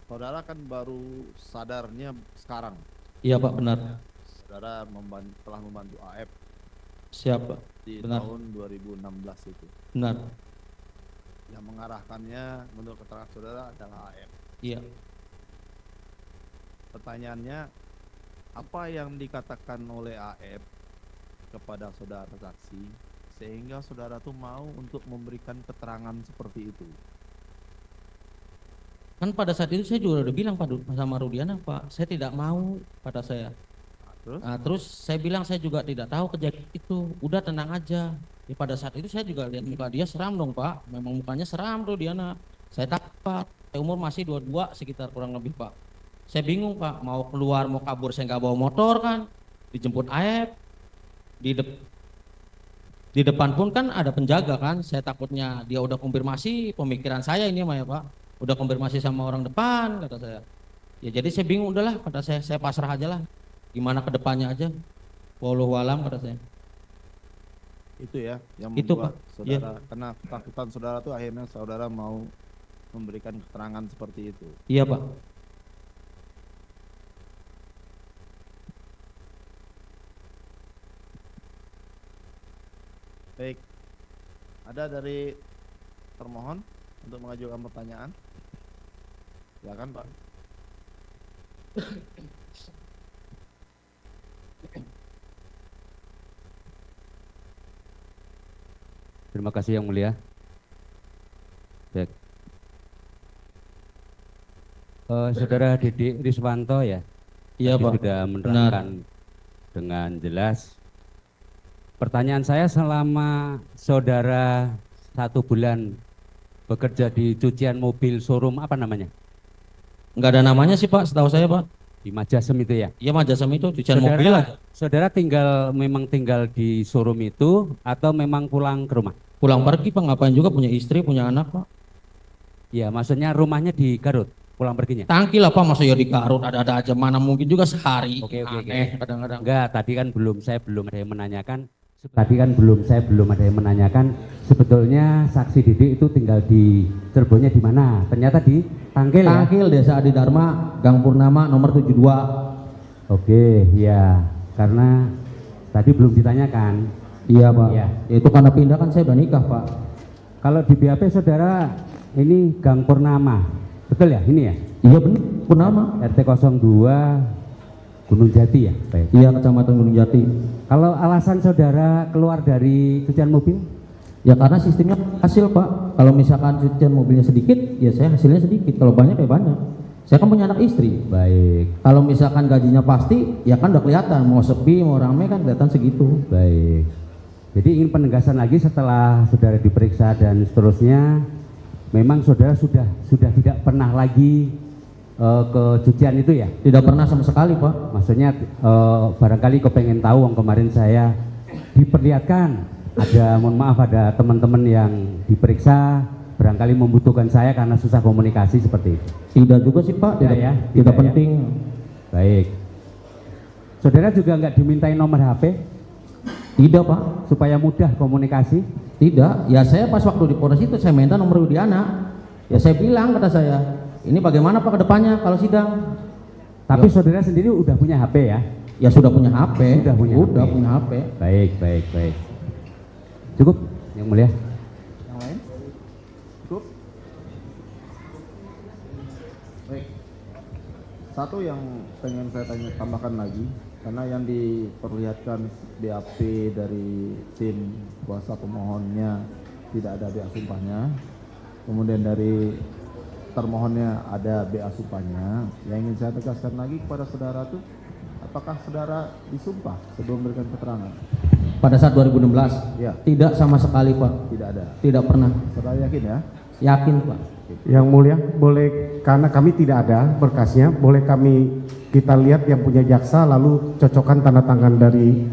Saudara kan baru sadarnya sekarang. Iya Pak, benar. Saudara telah membantu AF. Siapa? Di benar. tahun 2016 itu. Benar. Yang mengarahkannya menurut keterangan saudara adalah AF. Iya. Pertanyaannya, apa yang dikatakan oleh AF kepada saudara saksi sehingga saudara tuh mau untuk memberikan keterangan seperti itu? Kan pada saat itu saya juga udah bilang Pak sama Rudiana Pak, saya tidak mau kata saya. Terus saya bilang saya juga tidak tahu kejadian itu, udah tenang aja. Ya, pada saat itu saya juga lihat muka dia seram dong Pak, memang mukanya seram Rudiana. Saya takut Pak, saya umur masih 22 sekitar kurang lebih Pak. Saya bingung Pak, mau keluar mau kabur saya nggak bawa motor kan, dijemput Aep, di depan pun kan ada penjaga kan, saya takutnya dia udah konfirmasi pemikiran saya ini mah ya Pak. Udah konfirmasi sama orang depan kata saya. Ya jadi saya bingung udahlah kata saya pasrah aja lah. Gimana ke depannya aja. Wallahu alam kata saya. Itu ya yang itu membuat Pak. Saudara Ya. karena ketakutan saudara tuh akhirnya saudara mau memberikan keterangan seperti itu. Iya Pak. Baik. Ada dari termohon untuk mengajukan pertanyaan? Silakan Pak. Terima kasih Yang Mulia. Baik. Saudara Dede Riswanto ya? Iya Pak. Sudah menerangkan dengan jelas. Pertanyaan saya, selama saudara 1 bulan bekerja di cucian mobil showroom apa namanya? Nggak ada namanya sih Pak, setahu saya Pak. Di Majasem itu ya? Iya Majasem itu cucian Saudara, mobil aja. saudara memang tinggal di showroom itu atau memang pulang ke rumah? Pulang pergi Pak, ngapain juga, punya istri, punya anak Pak. Ya, maksudnya rumahnya di Garut, pulang perginya? Tangki lah Pak, masa ya di Garut, ada aja, mana mungkin juga sehari. Oke. Kadang-kadang. Enggak, tadi kan saya belum ada yang menanyakan. Saya belum ada yang menanyakan sebetulnya saksi Didik itu tinggal di Cirebonnya di mana? Ternyata di Tangkil ya? Tangkil, Desa Adi Dharma, Gang Purnama nomor 72. Oke, ya. Karena tadi belum ditanyakan. Iya Pak. Iya. Ya, itu karena pindah kan saya udah nikah Pak. Kalau di BAP saudara ini Gang Purnama. Betul ya? Ini ya? Iya benar, Purnama. RT 02 Gunung Jati ya? Baik. Iya, Kecamatan Gunung Jati. Kalau alasan saudara keluar dari cucian mobil? Ya karena sistemnya hasil Pak. Kalau misalkan cucian mobilnya sedikit, ya saya hasilnya sedikit. Kalau banyak ya banyak. Saya kan punya anak istri. Baik. Kalau misalkan gajinya pasti, ya kan udah kelihatan. Mau sepi, mau rame kan kelihatan segitu. Baik. Jadi ingin penegasan lagi setelah saudara diperiksa dan seterusnya, memang saudara sudah tidak pernah lagi ke cucian itu ya? Tidak pernah sama sekali Pak. Maksudnya barangkali kau pengen tahu, kemarin saya diperlihatkan ada, mohon maaf, ada teman-teman yang diperiksa barangkali membutuhkan saya karena susah komunikasi seperti itu. Tidak juga sih Pak, tidak, ya? tidak penting. Ya? Baik. Saudara juga nggak dimintain nomor HP? Tidak Pak. Supaya mudah komunikasi? Tidak, ya saya pas waktu di Polres itu saya minta nomor Widiana. Ya saya bilang, kata saya, ini bagaimana Pak ke depannya kalau sidang? Tapi saudara sendiri udah punya HP ya? Ya sudah punya HP. Sudah punya HP. Baik. Cukup, Yang Mulia. Yang lain? Cukup? Baik. Satu yang pengen saya tambahkan lagi, karena yang diperlihatkan BAP dari tim kuasa pemohonnya tidak ada BA sumpahnya, kemudian dari termohonnya ada BA sumpahnya. Yang ingin saya tegaskan lagi kepada saudara itu, apakah saudara disumpah sebelum memberikan keterangan? Pada saat 2016? Ya. Tidak sama sekali Pak. Tidak ada? Tidak pernah. Saudara yakin ya? Yakin Pak. Yang Mulia, boleh, karena kami tidak ada berkasnya, boleh kita lihat yang punya jaksa lalu cocokkan tanda tangan dari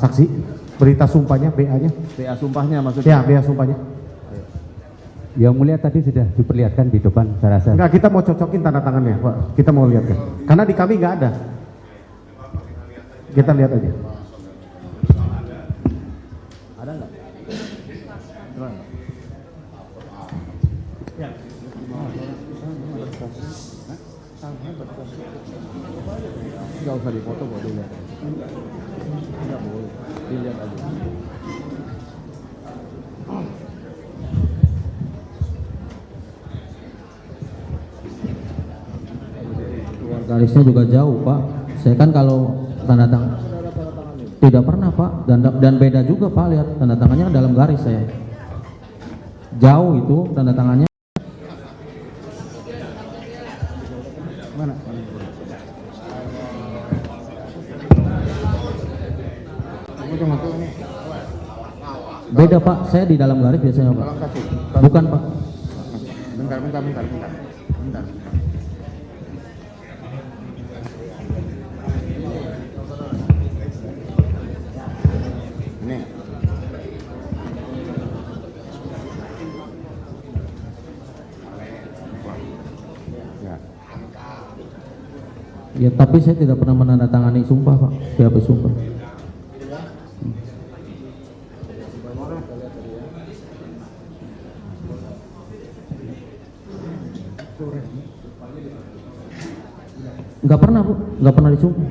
saksi, berita sumpahnya, BA-nya. BA sumpahnya maksudnya? Ya, BA sumpahnya. Yang Mulia tadi sudah diperlihatkan di depan, saya rasa. Enggak, kita mau cocokin tanda tangannya Pak, kita mau lihatkan. Karena di kami nggak ada. Kita lihat aja. Ada nggak? Nggak usah dipoto kok, dilihat. Nggak boleh, dilihat aja. Garisnya juga jauh Pak. Saya kan kalau tanda tangan tidak pernah Pak, dan beda juga Pak, lihat tanda tangannya dalam garis saya. Jauh itu tanda tangannya. Mana? Beda Pak, saya di dalam garis biasanya Pak. Bukan Pak. Bentar. Ini. Ya tapi saya tidak pernah menandatangani sumpah Pak, BAP sumpah. Enggak pernah Bu, enggak pernah disumpah.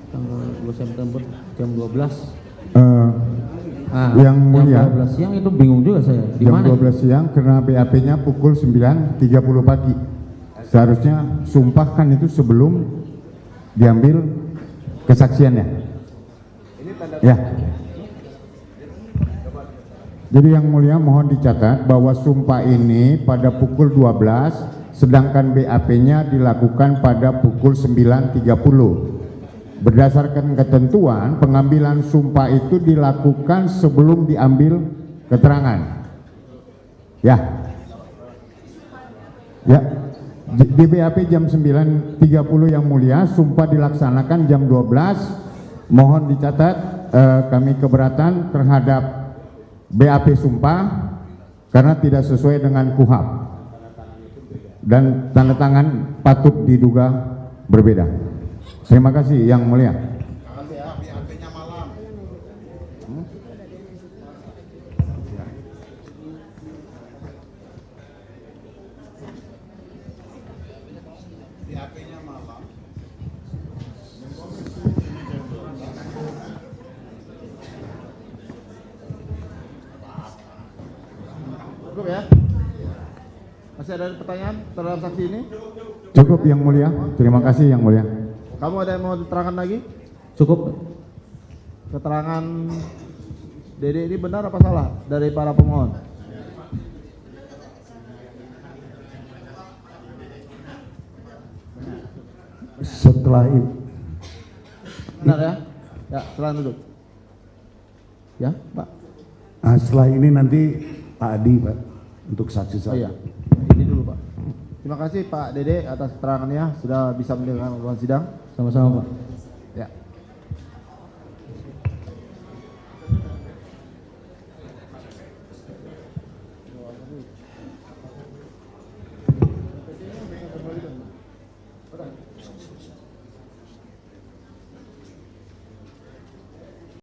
Tanggal 2 September jam 12. Yang Mulia, jam 12 siang itu bingung juga saya. Di jam mana? 12 siang karena BAP-nya pukul 9.30 pagi. Seharusnya sumpah kan itu sebelum diambil kesaksiannya. Ya. Jadi Yang Mulia mohon dicatat bahwa sumpah ini pada pukul 12, sedangkan BAP-nya dilakukan pada pukul 9.30. Berdasarkan ketentuan, pengambilan sumpah itu dilakukan sebelum diambil keterangan. Ya. Ya, di BAP jam 9.30 yang mulia, sumpah dilaksanakan jam 12. Mohon dicatat kami keberatan terhadap BAP sumpah karena tidak sesuai dengan KUHAP dan tanda tangan patut diduga berbeda. Terima kasih yang mulia. Cukup ya? Masih ada pertanyaan terhadap saksi ini? Cukup yang mulia, terima kasih yang mulia. Kamu ada yang mau diterangkan lagi? Cukup. Keterangan Dede ini benar apa salah dari para pemohon? Setelah ini Benar ya? Ya, silakan duduk. Ya, Pak. setelah ini nanti Pak Adi, Pak, untuk saksi Oh saya. iya. Ini dulu, Pak. Terima kasih Pak Dede atas keterangannya sudah bisa mendengarkan ruang sidang. Sama-sama, Pak. Ya.